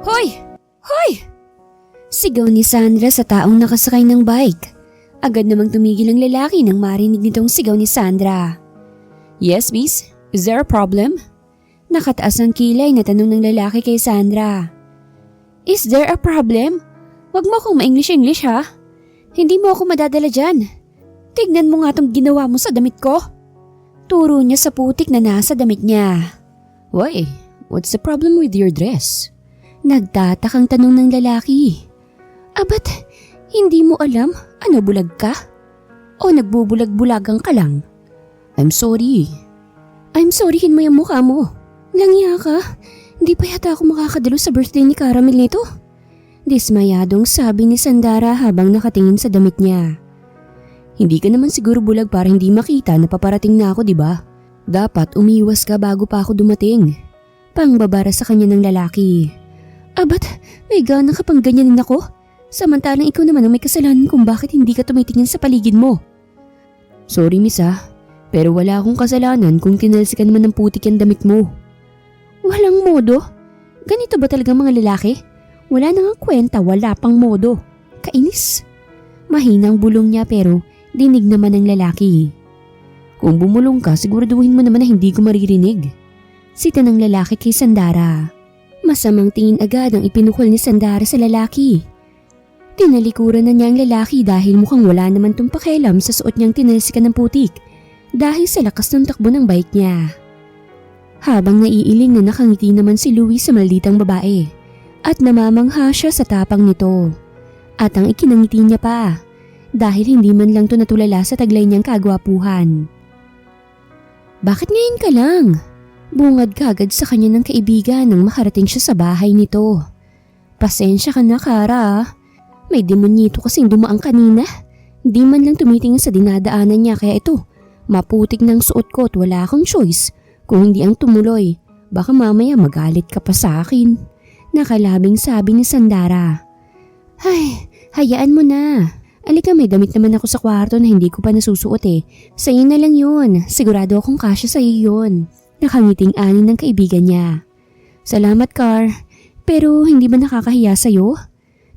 Hoy! Hoy! Sigaw ni Sandra sa taong nakasakay ng bike. Agad namang tumigil ang lalaki nang marinig nitong sigaw ni Sandra. Yes, miss? Is there a problem? Nakataas ang kilay na tanong ng lalaki kay Sandra. Is there a problem? Wag mo akong ma-English ha? Hindi mo ako madadala dyan. Tignan mo nga tong ginawa mo sa damit ko. Turo niya sa putik na nasa damit niya. Why? What's the problem with your dress? Nagtatakang tanong ng lalaki. Abat, hindi mo alam? Ano, bulag ka? O nagbubulag-bulagang ka lang? I'm sorry. I'm sorryhin mo yung mukha mo. Langya ka? Hindi pa yata ako makakadalo sa birthday ni Caramel nito. Dismayadong sabi ni Sandara habang nakatingin sa damit niya. Hindi ka naman siguro bulag para hindi makita na paparating na ako, di ba? Dapat umiwas ka bago pa ako dumating. Pangbabara sa kanya ng lalaki. Abat, may gana ka pang ganyanin ako? Samantalang ikaw naman ang may kasalanan kung bakit hindi ka tumitingin sa paligid mo. Sorry miss pero wala akong kasalanan kung tinalsikan naman ng putik yung damit mo. Walang modo? Ganito ba talaga mga lalaki? Wala nang kwenta, wala pang modo. Kainis. Mahinang bulong niya pero dinig naman ng lalaki. Kung bumulong ka, siguraduhin mo naman na hindi ko maririnig. Sita ng lalaki kay Sandara. Masamang tingin agad ang ipinukol ni Sandara sa lalaki. Tinalikuran na niya ang lalaki dahil mukhang wala naman tong pakialam sa suot niyang tinalsikan ng putik dahil sa lakas ng takbo ng bike niya. Habang naiiling na nakangiti naman si Louie sa malditang babae at namamangha siya sa tapang nito. At ang ikinangiti niya pa dahil hindi man lang to natulala sa taglay niyang kagwapuhan. Bakit ngayon ka lang? Bungad kagad sa kanya ng kaibigan nang makarating siya sa bahay nito. Pasensya ka na, Kara. May demonyito kasing dumaang kanina. Di man lang tumitingin sa dinadaanan niya kaya ito, maputik ng suot ko at wala akong choice. Kung hindi ang tumuloy, baka mamaya magalit ka pa sa akin. Nakalabing sabi ni Sandara. Ay, hayaan mo na. Alika, may damit naman ako sa kwarto na hindi ko pa nasusuot eh. Sa'yo na lang yun. Sigurado akong kasya sa'yo yun. Nakangiting anin ng kaibigan niya. Salamat, Car. Pero hindi ba nakakahiya sa'yo?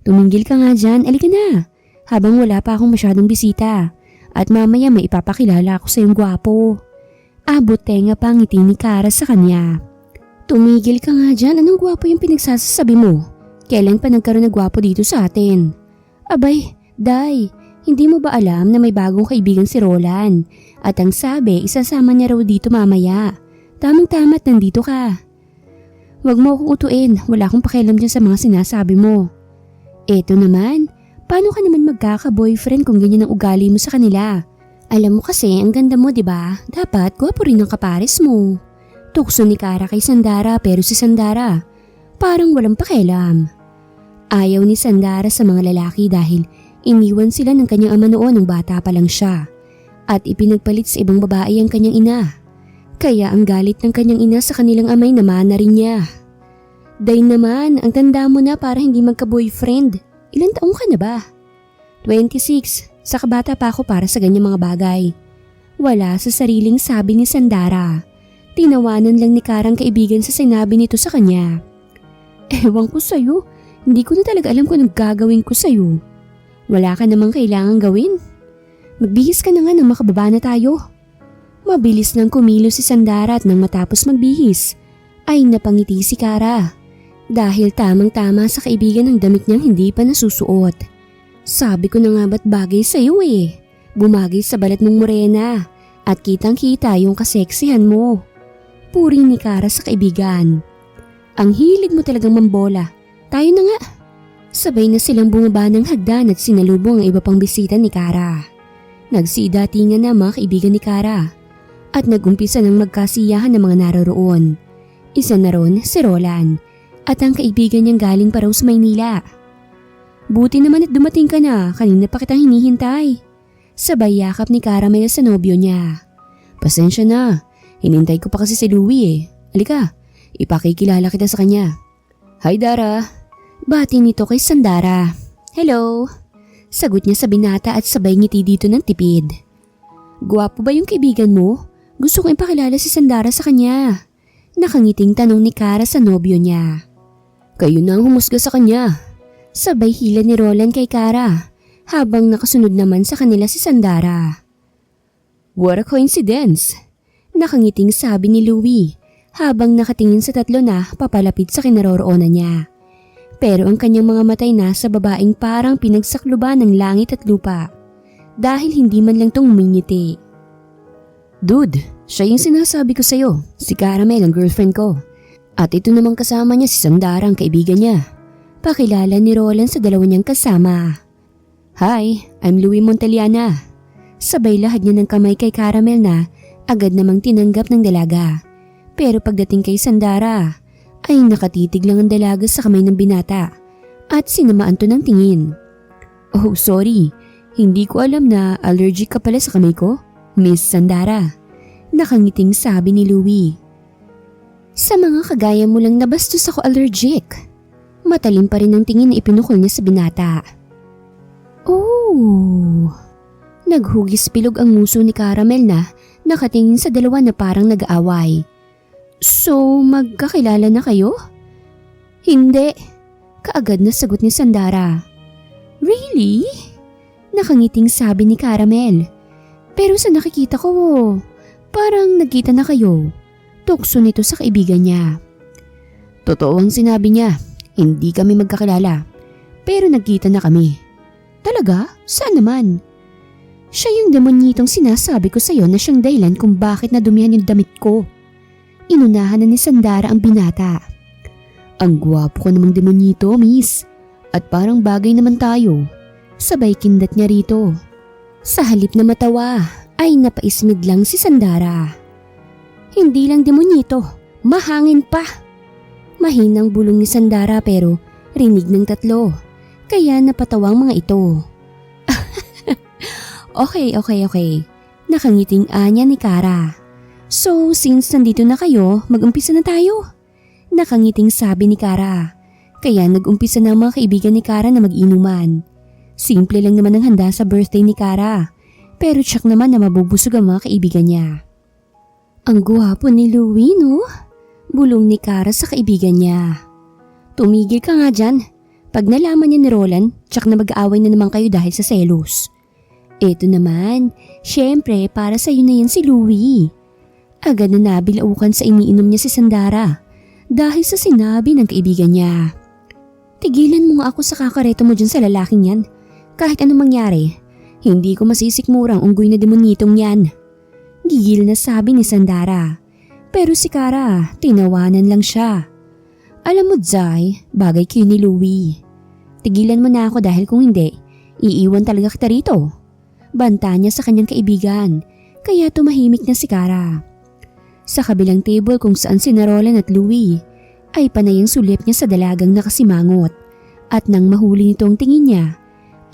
Tumingil ka nga dyan, alika na. Habang wala pa akong masyadong bisita. At mamaya may ipapakilala ako sa iyong gwapo. Abot tenga pa ang ngiti ni Kara sa kanya. Tumigil ka nga dyan, anong gwapo yung pinagsasasabi mo? Kailan pa nagkaroon ng gwapo dito sa atin? Abay, Day, hindi mo ba alam na may bagong kaibigan si Roland? At ang sabi, isasama niya raw dito mamaya. Tamang-tama't nandito ka. Huwag mo akong utuin, wala akong pakialam dyan sa mga sinasabi mo. Eto naman, paano ka naman magkaka-boyfriend kung ganyan ang ugali mo sa kanila? Alam mo kasi, ang ganda mo, diba? Dapat gwapo rin ang kapares mo. Tukso ni Kara kay Sandara pero si Sandara, parang walang pakialam. Ayaw ni Sandara sa mga lalaki dahil iniwan sila ng kanyang ama noon nung bata pa lang siya. At ipinagpalit sa ibang babae ang kanyang ina. Kaya ang galit ng kanyang ina sa kanilang amay naman na rin niya. Day naman, ang tanda mo na para hindi magka-boyfriend. Ilan taong ka na ba? 26. Sa kabata pa ako para sa ganyang mga bagay. Wala sa sariling sabi ni Sandara. Tinawanan lang ni Karang kaibigan sa sinabi nito sa kanya. Ewan ko sa'yo. Hindi ko na talaga alam kung anong gagawin ko sa'yo. Wala ka namang kailangang gawin. Magbihis ka na nga nang makababa na tayo. Mabilis nang kumilos si Sandara at nang matapos magbihis, ay napangiti si Kara. Dahil tamang-tama sa kaibigan ang damit niyang hindi pa nasusuot. Sabi ko na nga ba't bagay sa'yo eh. Bumagay sa balat mong morena at kitang-kita yung kaseksihan mo. Puri ni Kara sa kaibigan. Ang hilig mo talagang mambola. Tayo na nga. Sabay na silang bumaba ng hagdan at sinalubong ang iba pang bisita ni Kara. Nagsidatingan na mga kaibigan ni Kara at nagumpisa ng magkasiyahan ng mga naroroon. Isa na ron si Roland at ang kaibigan niyang galing pa raw sa Maynila. Buti naman at dumating ka na, kanina pa kitang hinihintay. Sabay yakap ni Caramel sa nobyo niya. Pasensya na, hinintay ko pa kasi si Louie eh. Halika, ipakikilala kita sa kanya. Hi Dara. Bati nito kay Sandara. Hello. Sagot niya sa binata at sabay ngiti dito ng tipid. Gwapo ba yung kaibigan mo? Gusto ko ipakilala si Sandara sa kanya. Nakangiting tanong ni Kara sa nobyo niya. Kayo na ang humusga sa kanya. Sabay hila ni Roland kay Kara habang nakasunod naman sa kanila si Sandara. What a coincidence! Nakangiting sabi ni Louie habang nakatingin sa tatlo na papalapit sa kinaroroonan niya. Pero ang kanyang mga matay na sa babaeng parang pinagsakluban ng langit at lupa dahil hindi man lang tong umingiti. Dude, siya yung sinasabi ko sa'yo, si Caramel ang girlfriend ko. At ito namang kasama niya si Sandara ang kaibigan niya. Pakilala ni Roland sa dalawa niyang kasama. Hi, I'm Louie Monteliana. Sabay lahad niya ng kamay kay Caramel na agad namang tinanggap ng dalaga. Pero pagdating kay Sandara, ay nakatitig lang ang dalaga sa kamay ng binata at sinamaan to ng tingin. Oh, sorry. Hindi ko alam na allergic ka pala sa kamay ko, Miss Sandara. Nakangiting sabi ni Louie. Sa mga kagaya mo lang nabastos ako allergic. Matalim pa rin ang tingin na ipinukol niya sa binata. Oh! Naghugis pilog ang nguso ni Caramel na nakatingin sa dalawa na parang nag-aaway. So, magkakilala na kayo? Hindi. Kaagad na sagot ni Sandara. Really? Nakangiting sabi ni Caramel. Pero sa nakikita ko, parang nagkita na kayo. Tukso nito sa kaibigan niya. Totoo ang sinabi niya. Hindi kami magkakilala. Pero nagkita na kami. Talaga? Saan naman? Siya yung demonyitong sinasabi ko sa'yo na siyang dahilan kung bakit nadumihan yung damit ko. Inunahan na ni Sandara ang binata. Ang gwapo ko namang demonyito, miss. At parang bagay naman tayo. Sabay kindat niya rito. Sa halip na matawa, ay napaismid lang si Sandara. Hindi lang demonyito, mahangin pa. Mahinang bulong ni Sandara pero rinig ng tatlo. Kaya napatawang mga ito. Okay. Nakangiting anya ni Kara. So, since nandito na kayo, mag-umpisa na tayo. Nakangiting sabi ni Kara. Kaya nag-umpisa na ang mga kaibigan ni Kara na mag-inuman. Simple lang naman ang handa sa birthday ni Kara. Pero tsak naman na mabubusog ang mga kaibigan niya. Ang gwapo ni Louie, no? Bulong ni Kara sa kaibigan niya. Tumigil ka nga dyan. Pag nalaman niya ni Roland, tsak na mag-aaway na naman kayo dahil sa selos. Eto naman, syempre para sa'yo na yan si Louie. Agad na nabilaukan sa iniinom niya si Sandara dahil sa sinabi ng kaibigan niya. Tigilan mo nga ako sa kakareto mo dyan sa lalaking yan. Kahit anong mangyari, hindi ko masisikmurang unggoy na demonitong yan. Gigil na sabi ni Sandara. Pero si Kara, tinawanan lang siya. Alam mo, Zai, bagay kayo ni Louie. Tigilan mo na ako dahil kung hindi, iiwan talaga kita rito. Banta niya sa kanyang kaibigan, kaya tumahimik na si Kara. Sa kabilang table kung saan si Roland at Louie, ay panay ang sulip niya sa dalagang nakasimangot at nang mahuli nito ang tingin niya,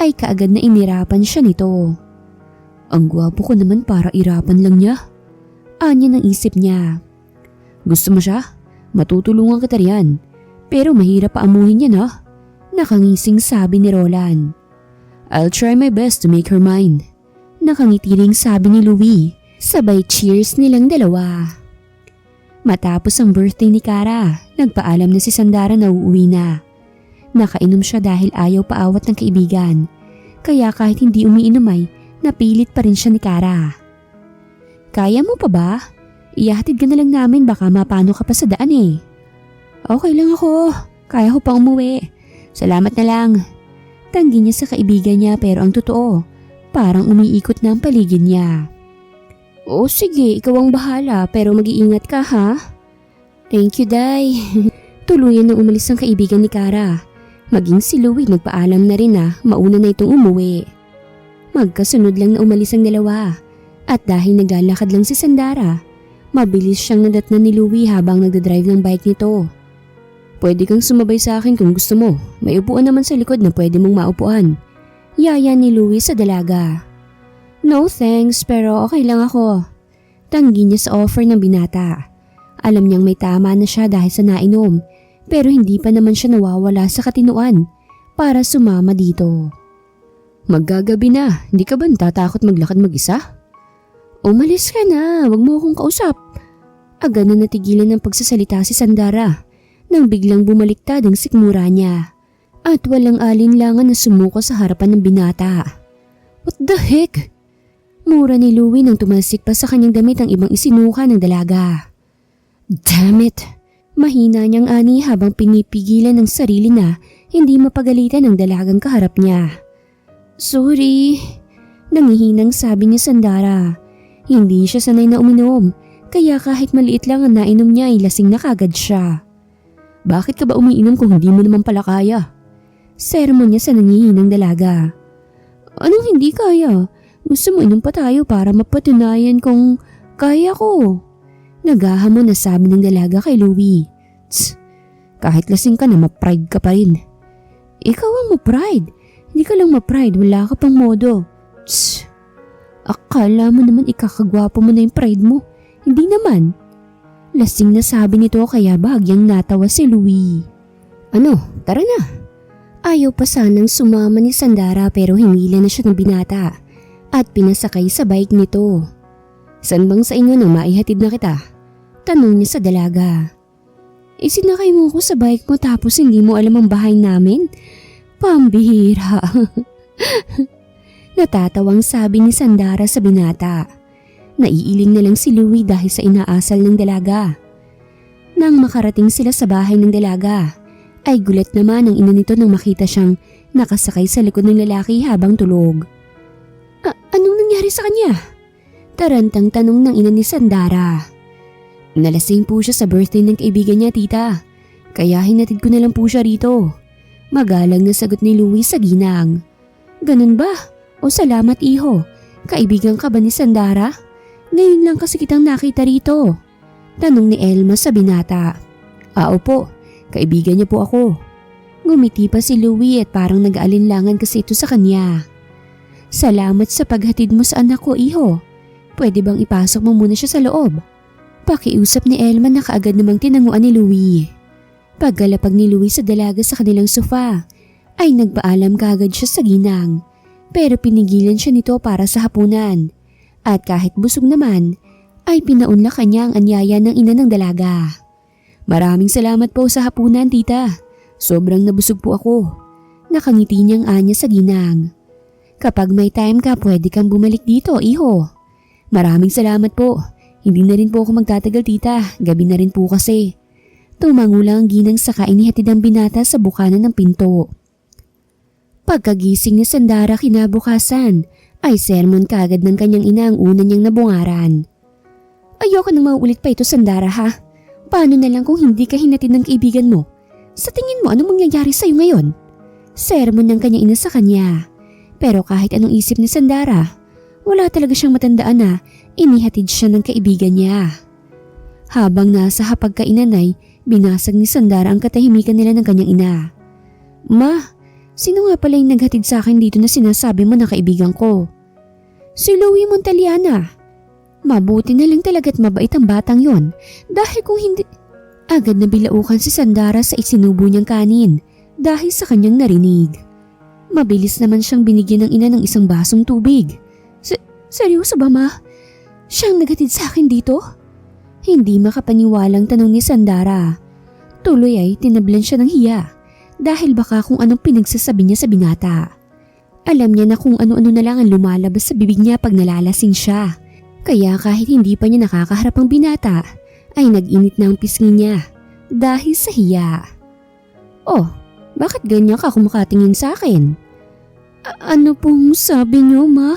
ay kaagad na inirapan siya nito. Ang gwapo ko naman para irapan lang niya. Anya ng isip niya. Gusto mo siya? Matutulungan kita riyan. Pero mahirap paamuhin yan ha. Nakangising sabi ni Roland. I'll try my best to make her mine. Nakangitiring sabi ni Louie. Sabay cheers nilang dalawa. Matapos ang birthday ni Kara, nagpaalam na si Sandara na uuwi na. Nakainom siya dahil ayaw paawat ng kaibigan. Kaya kahit hindi umiinom ay napilit pa rin siya ni Kara. Kaya mo pa ba? Ihahatid ka na lang namin baka mapano ka pa sa daan eh. Okay lang ako. Kaya ko pang umuwi. Salamat na lang. Tanggi niya sa kaibigan niya pero ang totoo, parang umiikot na ang paligid niya. Oo sige, ikaw ang bahala pero mag-iingat ka ha. Thank you, Day. Tuluyan nang umalis ang kaibigan ni Kara. Maging si Louie nagpaalam na rin na mauna na itong umuwi. Magkasunod lang na umalis ang dalawa. At dahil naglalakad lang si Sandara, mabilis siyang nadatnan ni Louie habang nagdadrive ng bike nito. Pwede kang sumabay sa akin kung gusto mo. May upuan naman sa likod na pwede mong maupuan. Yaya ni Louie sa dalaga. No thanks pero okay lang ako. Tanggi niya sa offer ng binata. Alam niyang may tama na siya dahil sa nainom pero hindi pa naman siya nawawala sa katinuan para sumama dito. Maggagabi na, hindi ka ba natatakot maglakad mag-isa? Umalis ka na, wag mo akong kausap. Agad na natigilan ng pagsasalita si Sandara nang biglang bumaliktad ang sikmura niya at walang alinlangan na sumuko sa harapan ng binata. What the heck? Mura ni Louie nang tumalsik pa sa kanyang damit ang ibang isinuka ng dalaga. Damn it! Mahina niyang ani habang pinipigilan ng sarili na hindi mapagalitan ang dalagang kaharap niya. Sorry, nangihinang sabi ni Sandara. Hindi siya sanay na uminom, kaya kahit maliit lang ang nainom niya ay lasing na kagad siya. Bakit ka ba umiinom kung hindi mo naman pala kaya? Sermon niya sa nangihinang dalaga. Anong hindi kaya? Gusto mo inom pa tayo para mapatunayan kung kaya ko? Naghahamon na sabi ng dalaga kay Louie. Tss, kahit lasing ka na ma-pride ka pa rin. Ikaw ang ma-pride. Hindi ka lang ma-pride, wala ka pang modo. Tss, akala mo naman ikakagwapo mo na yung pride mo. Hindi naman. Lasing na sabi nito kaya bahagyang natawa si Louie. Ano, tara na. Ayaw pa sanang sumama ni Sandara pero hinila na siya ng binata at pinasakay sa bike nito. San bang sa inyo nang maihatid na kita? Tanong niya sa dalaga. Isinakay mo ko sa bike mo tapos hindi mo alam ang bahay namin? Pambihira. Natatawang sabi ni Sandara sa binata. Naiiling na lang si Louie dahil sa inaasal ng dalaga. Nang makarating sila sa bahay ng dalaga, ay gulat naman ang ina nito nang makita siyang nakasakay sa likod ng lalaki habang tulog. Anong nangyari sa kanya? Tarantang tanong ng ina ni Sandara. Nalasing po siya sa birthday ng kaibigan niya, tita. Kaya hinatid ko na lang po siya rito. Magalang na sagot ni Louie sa ginang. Ganun ba? O salamat iho. Kaibigan ka ba ni Sandara? Ngayon lang kasi kitang nakita rito. Tanong ni Elma sa binata. Opo, kaibigan niya po ako. Ngumiti pa si Louie at parang nag-aalinlangan kasi ito sa kanya. Salamat sa paghatid mo sa anak ko, iho. Pwede bang ipasok mo muna siya sa loob? Pakiusap ni Elma na kaagad namang tinanguan ni Louie. Paggalapag ni Louie sa dalaga sa kanilang sofa, ay nagpaalam kaagad siya sa ginang. Pero pinigilan siya nito para sa hapunan. At kahit busog naman, ay pinaunlakan niya ang anyaya ng ina ng dalaga. Maraming salamat po sa hapunan, tita. Sobrang nabusog po ako. Nakangiti niyang anya sa ginang. Kapag may time ka, pwede kang bumalik dito, iho. Maraming salamat po. Hindi na rin po ako magtatagal, tita. Gabi na rin po kasi. Tumango lang ang ginang saka inihatid ang binata sa bukanan ng pinto. Pagkagising ni Sandara kinabukasan, ay sermon kaagad ng kanyang ina ang una niyang nabungaran. Ayoko nang mauulit pa ito, Sandara, ha? Paano na lang kung hindi ka hinatid ng kaibigan mo? Sa tingin mo, anong mangyayari sa'yo ngayon? Sermon ng kanyang ina sa kanya. Pero kahit anong isip ni Sandara, wala talaga siyang matandaan na inihatid siya ng kaibigan niya. Habang nasa hapagkainan ay binasag ni Sandara ang katahimikan nila ng kanyang ina. Ma, sino nga pala yung naghatid sa akin dito na sinasabi mo na kaibigan ko? Si Louie Montaliana. Mabuti na lang talaga't mabait ang batang yon dahil kung hindi... Agad na bilaukan si Sandara sa isinubo niyang kanin dahil sa kanyang narinig. Mabilis naman siyang binigyan ng ina ng isang basong tubig. Seryoso ba, ma? Siyang naghatid sa akin dito? Hindi makapaniwalang tanong ni Sandara. Tuloy ay tinablan siya ng hiya dahil baka kung anong pinagsasabi niya sa binata. Alam niya na kung ano-ano na lang ang lumalabas sa bibig niya pag nalalasing siya. Kaya kahit hindi pa niya nakakaharap ang binata, ay nag-init na ang pisngi niya dahil sa hiya. Oh, bakit ganyan ka kumakatingin sa akin? Ano pong sabi niyo, ma?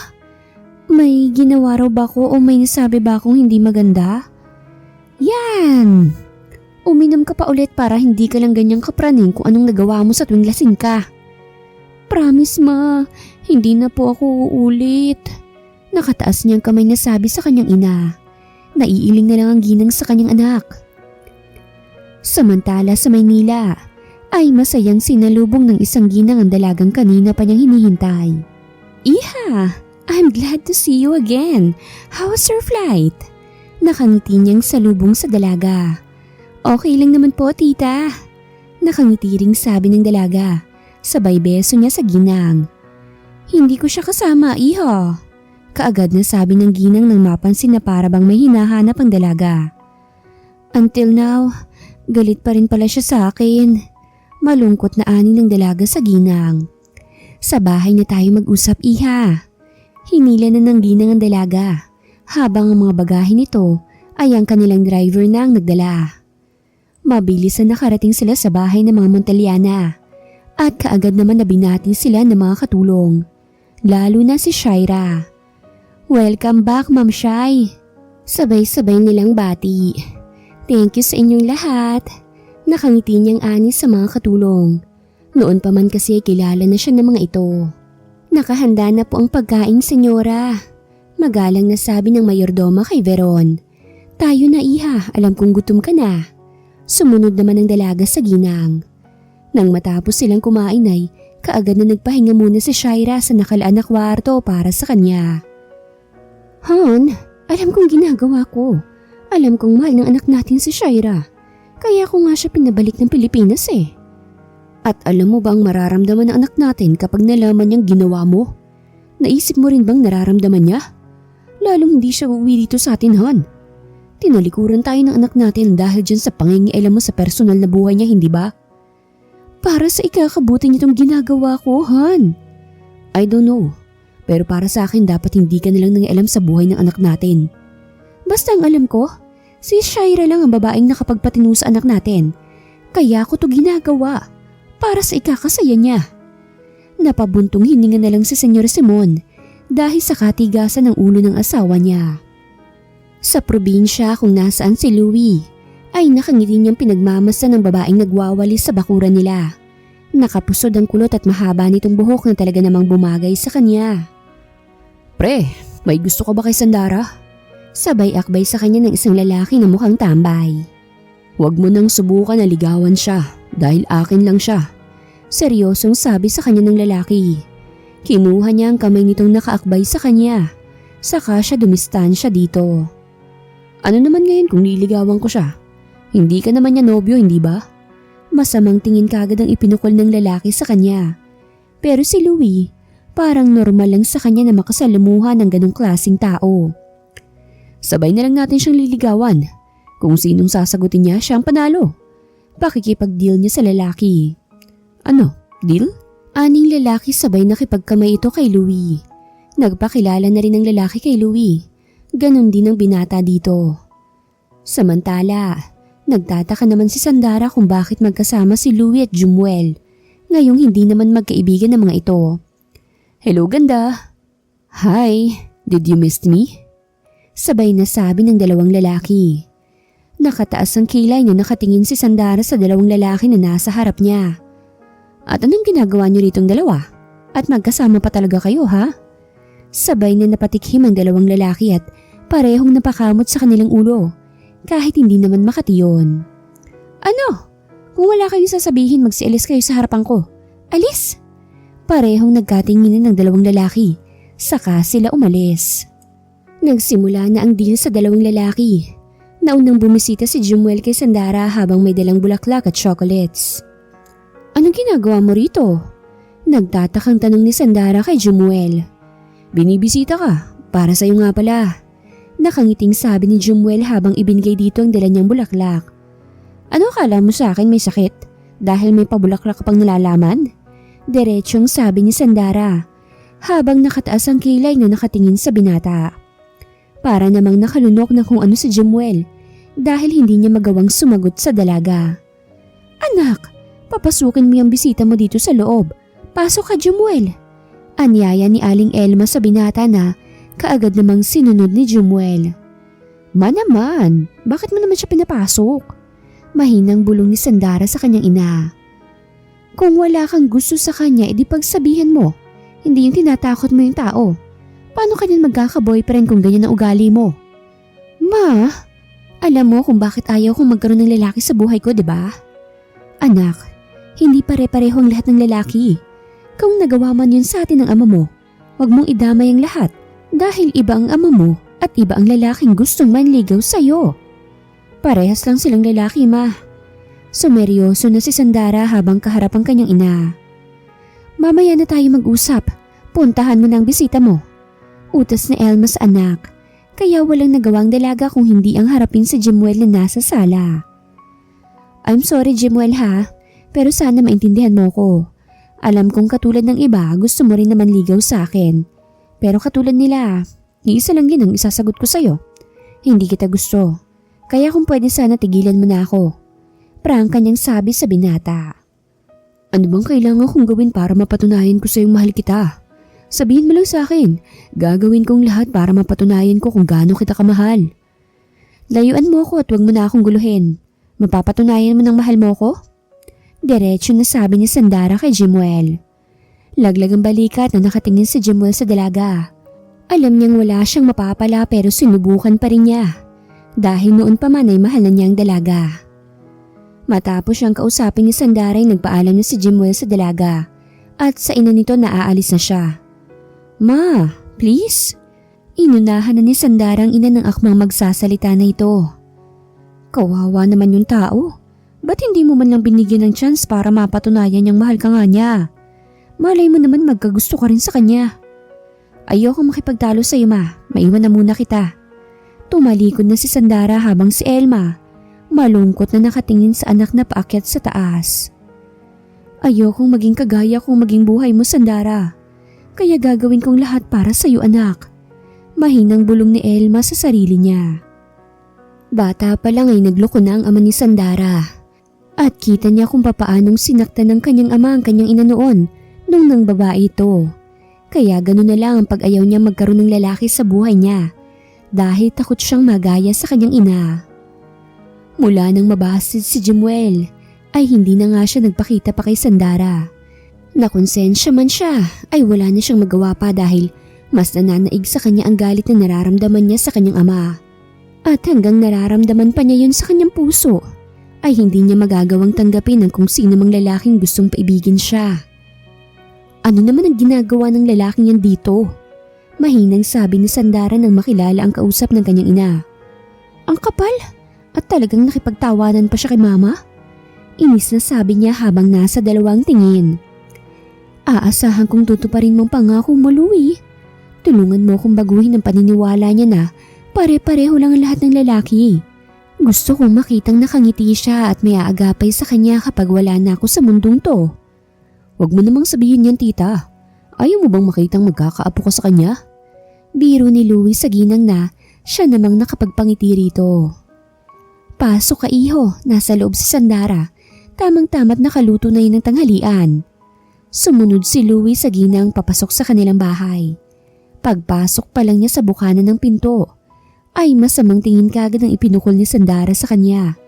May ginawa raw ba ko o may nasabi ba akong hindi maganda? Yan! Uminom ka pa ulit para hindi ka lang ganyang kapraning kung anong nagawa mo sa tuwing lasing ka. Promise, ma, hindi na po ako uulit. Nakataas niyang kamay na sabi sa kanyang ina. Naiiling na lang ang ginang sa kanyang anak. Samantala sa Maynila, ay masayang sinalubong ng isang ginang ang dalagang kanina pa niyang hinihintay. Iha, I'm glad to see you again. How was your flight? Nakangiti niyang salubong sa dalaga. Okay lang naman po, tita. Nakangiti ring sabi ng dalaga. Sabay beso niya sa ginang. Hindi ko siya kasama, iha. Kaagad na sabi ng ginang nang mapansin na para bang may hinahanap ang dalaga. Until now, Galit pa rin pala siya sa akin. Malungkot na ani ng dalaga sa ginang. Sa bahay na tayo mag-usap, iha. Hinila na ng ginang ang dalaga, habang ang mga bagahe nito ay ang kanilang driver na ang nagdala. Mabilis na nakarating sila sa bahay ng mga Monteliana at kaagad naman na binati sila ng mga katulong, lalo na si Shaira. Welcome back, Ma'am Shai. Sabay-sabay nilang bati. Thank you sa inyong lahat. Nakangiti niyang ani sa mga katulong. Noon pa man kasi kilala na siya ng mga ito. Nakahanda na po ang pagkain, senyora. Magalang na sabi ng mayordoma kay Veron. Tayo na, iha, alam kong gutom ka na. Sumunod naman ang dalaga sa ginang. Nang matapos silang kumain ay kaagad na nagpahinga muna si Shaira sa nakalaan na kwarto para sa kanya. Han, alam kong ginagawa ko. Alam kong mahal ng anak natin si Shaira. Kaya ko nga siya pinabalik ng Pilipinas eh. At alam mo bang mararamdaman ng anak natin kapag nalaman niyang ginawa mo? Naisip mo rin bang nararamdaman niya? Lalong hindi siya uuwi dito sa atin, Han. Tinalikuran tayo ng anak natin dahil dyan sa pangingialam mo sa personal na buhay niya, hindi ba? Para sa ikakabuti nitong ginagawa ko, Han. I don't know. Pero para sa akin dapat hindi ka nalang nangialam sa buhay ng anak natin. Basta ang alam ko, si Shaira lang ang babaeng nakapagpatinu sa anak natin. Kaya ako to ginagawa. Para sa ikakasaya niya. Napabuntong hininga na lang si Senyor Simon dahil sa katigasan ng ulo ng asawa niya. Sa probinsya kung nasaan si Louie ay nakangiti niyang pinagmamasa ng babaeng nagwawali sa bakuran nila. Nakapusod ang kulot at mahaba nitong buhok na talaga namang bumagay sa kanya. Pre, may gusto ka ba kay Sandara? Sabay akbay sa kanya ng isang lalaki na mukhang tambay. Huwag mo nang subukan na ligawan siya dahil akin lang siya. Seryosong sabi sa kanya ng lalaki. Kinuha niya ang kamay nitong nakaakbay sa kanya. Saka siya dumistansya dito. Ano naman ngayon kung niligawan ko siya? Hindi ka naman niya nobyo, hindi ba? Masamang tingin kagad ang ipinukol ng lalaki sa kanya. Pero si Louie, parang normal lang sa kanya na makasalamuhan ng ganong klaseng tao. Sabay na lang natin siyang liligawan. Kung sinong sasagutin niya, siya ang panalo. Pakikipag-deal niya sa lalaki. Ano, deal? Aning lalaki sabay nakipagkamay ito kay Louie. Nagpakilala na rin ang lalaki kay Louie. Ganon din ang binata dito. Samantala, nagtataka naman si Sandara kung bakit magkasama si Louie at Jumuel. Ngayong hindi naman magkaibigan ng mga ito. Hello ganda. Hi, did you miss me? Sabay na sabi ng dalawang lalaki. Nakataas ang kilay na nakatingin si Sandara sa dalawang lalaki na nasa harap niya. At anong ginagawa niyo ritong dalawa? At magkasama pa talaga kayo, ha? Sabay na napatikhim ang dalawang lalaki at parehong napakamot sa kanilang ulo, kahit hindi naman makatiyon. Ano? Kung wala kayong sasabihin, magsialis kayo sa harapan ko. Alis! Parehong nagkatinginan ng dalawang lalaki, saka sila umalis. Nagsimula na ang deal sa dalawang lalaki. Naunang bumisita si Jumuel kay Sandara habang may dalang bulaklak at chocolates. Anong ginagawa mo rito? Nagtatakang tanong ni Sandara kay Jumuel. Binibisita ka, para sa'yo nga pala. Nakangiting sabi ni Jumuel habang ibinigay dito ang dala niyang bulaklak. Ano akala mo sa akin may sakit? Dahil may pabulaklak ka pang nalalaman? Diretsyong sabi ni Sandara habang nakataas ang kilay na nakatingin sa binata. Para namang nakalunok na kung ano si Jumuel dahil hindi niya magawang sumagot sa dalaga. Anak, papasukin mo yung bisita mo dito sa loob. Pasok ka, Jumuel. Anyaya ni Aling Elma sa binata na kaagad namang sinunod ni Jumuel. Naman, bakit mo naman siya pinapasok? Mahinang bulong ni Sandara sa kanyang ina. Kung wala kang gusto sa kanya, edi pagsabihan mo. Hindi yung tinatakot mo yung tao. Paano ka niyan magkaka-boyfriend kung ganyan ang ugali mo? Ma, alam mo kung bakit ayaw kong magkaroon ng lalaki sa buhay ko, di ba? Anak, hindi pare-pareho ang lahat ng lalaki. Kung nagawa man yun sa atin ng ama mo, huwag mong idamay ang lahat dahil iba ang ama mo at iba ang lalaking gustong manligaw sa'yo. Parehas lang silang lalaki, ma. Sumeryoso na si Sandara habang kaharap ang kanyang ina. Mamaya na tayo mag-usap. Puntahan mo na ang bisita mo. Utos ni Elma sa anak, kaya walang nagawang dalaga kung hindi ang harapin si Jumuel na nasa sala. I'm sorry Jimuel ha, pero sana maintindihan mo ko. Alam kong katulad ng iba gusto mo rin naman ligaw sa akin. Pero katulad nila, iisa lang din ang isasagot ko sa'yo. Hindi kita gusto. Kaya kung pwede sana tigilan mo na ako. Prangka niyang sabi sa binata. Ano bang kailangan kong gawin para mapatunayan ko sa'yong mahal kita? Sabihin mo lang sa akin, gagawin kong lahat para mapatunayan ko kung gaano kita kamahal. Layuan mo ako at huwag mo na akong guluhin. Mapapatunayan mo ng mahal mo ko? Diretso na sabi ni Sandara kay Jimuel. Laglag ang balikat na nakatingin si Jimuel sa dalaga. Alam niyang wala siyang mapapala pero sinubukan pa rin niya. Dahil noon pa man ay mahal na niya ang dalaga. Matapos siyang kausapin ni Sandara ay nagpaalam na si Jimuel sa dalaga. At sa ina nito naaalis na siya. Ma, please? Inunahan na ni Sandara ang ina ng akmang magsasalita na ito. Kawawa naman yung tao. Ba't hindi mo man lang binigyan ng chance para mapatunayan niyang mahal ka nga niya? Malay mo naman magkagusto ka rin sa kanya. Ayoko makipagtalo sa iyo ma, maiwan na muna kita. Tumalikod na si Sandara habang si Elma, malungkot na nakatingin sa anak na paakyat sa taas. Ayokong maging kagaya kung maging buhay mo Sandara. Kaya gagawin kong lahat para sa iyo anak. Mahinang bulong ni Elma sa sarili niya. Bata pa lang ay nagloko na ang ama ni Sandara. At kita niya kung papaanong sinaktan ng kanyang ama ang kanyang ina noon nung nang babae ito. Kaya ganoon na lang ang pag-ayaw niya magkaroon ng lalaki sa buhay niya dahil takot siyang magaya sa kanyang ina. Mula nang mabasid si Jimuel ay hindi na nga siya nagpakita pa kay Sandara. Nakonsensya man siya ay wala na siyang magawa pa dahil mas nananaig sa kanya ang galit na nararamdaman niya sa kanyang ama. At hanggang nararamdaman pa niya yun sa kanyang puso, ay hindi niya magagawang tanggapin ang kung sino mang lalaking gustong paibigin siya. Ano naman ang ginagawa ng lalaking yan dito? Mahinang sabi ni Sandara nang makilala ang kausap ng kanyang ina. Ang kapal! At talagang nakipagtawanan pa siya kay mama? Inis na sabi niya habang nasa dalawang tingin. Aasahan kong tutuparin mong pangako mo, Louie. Tulungan mo kong baguhin ang paniniwala niya na pare-pareho lang ang lahat ng lalaki. Gusto kong makitang nakangiti siya at may aagapay sa kanya kapag wala na ako sa mundong to. Huwag mo namang sabihin yan tita. Ayaw mo bang makitang magkakaapo ka sa kanya? Biro ni Louie sa ginang na siya namang nakapagpangiti rito. Pasok ka iho, nasa loob si Sandara. Tamang-tama't nakaluto na yun ng tanghalian. Sumunod si Louie sa ginang papasok sa kanilang bahay. Pagpasok pa lang niya sa bukana ng pinto, ay masamang tingin kagad ang ipinukol ni Sandara sa kanya.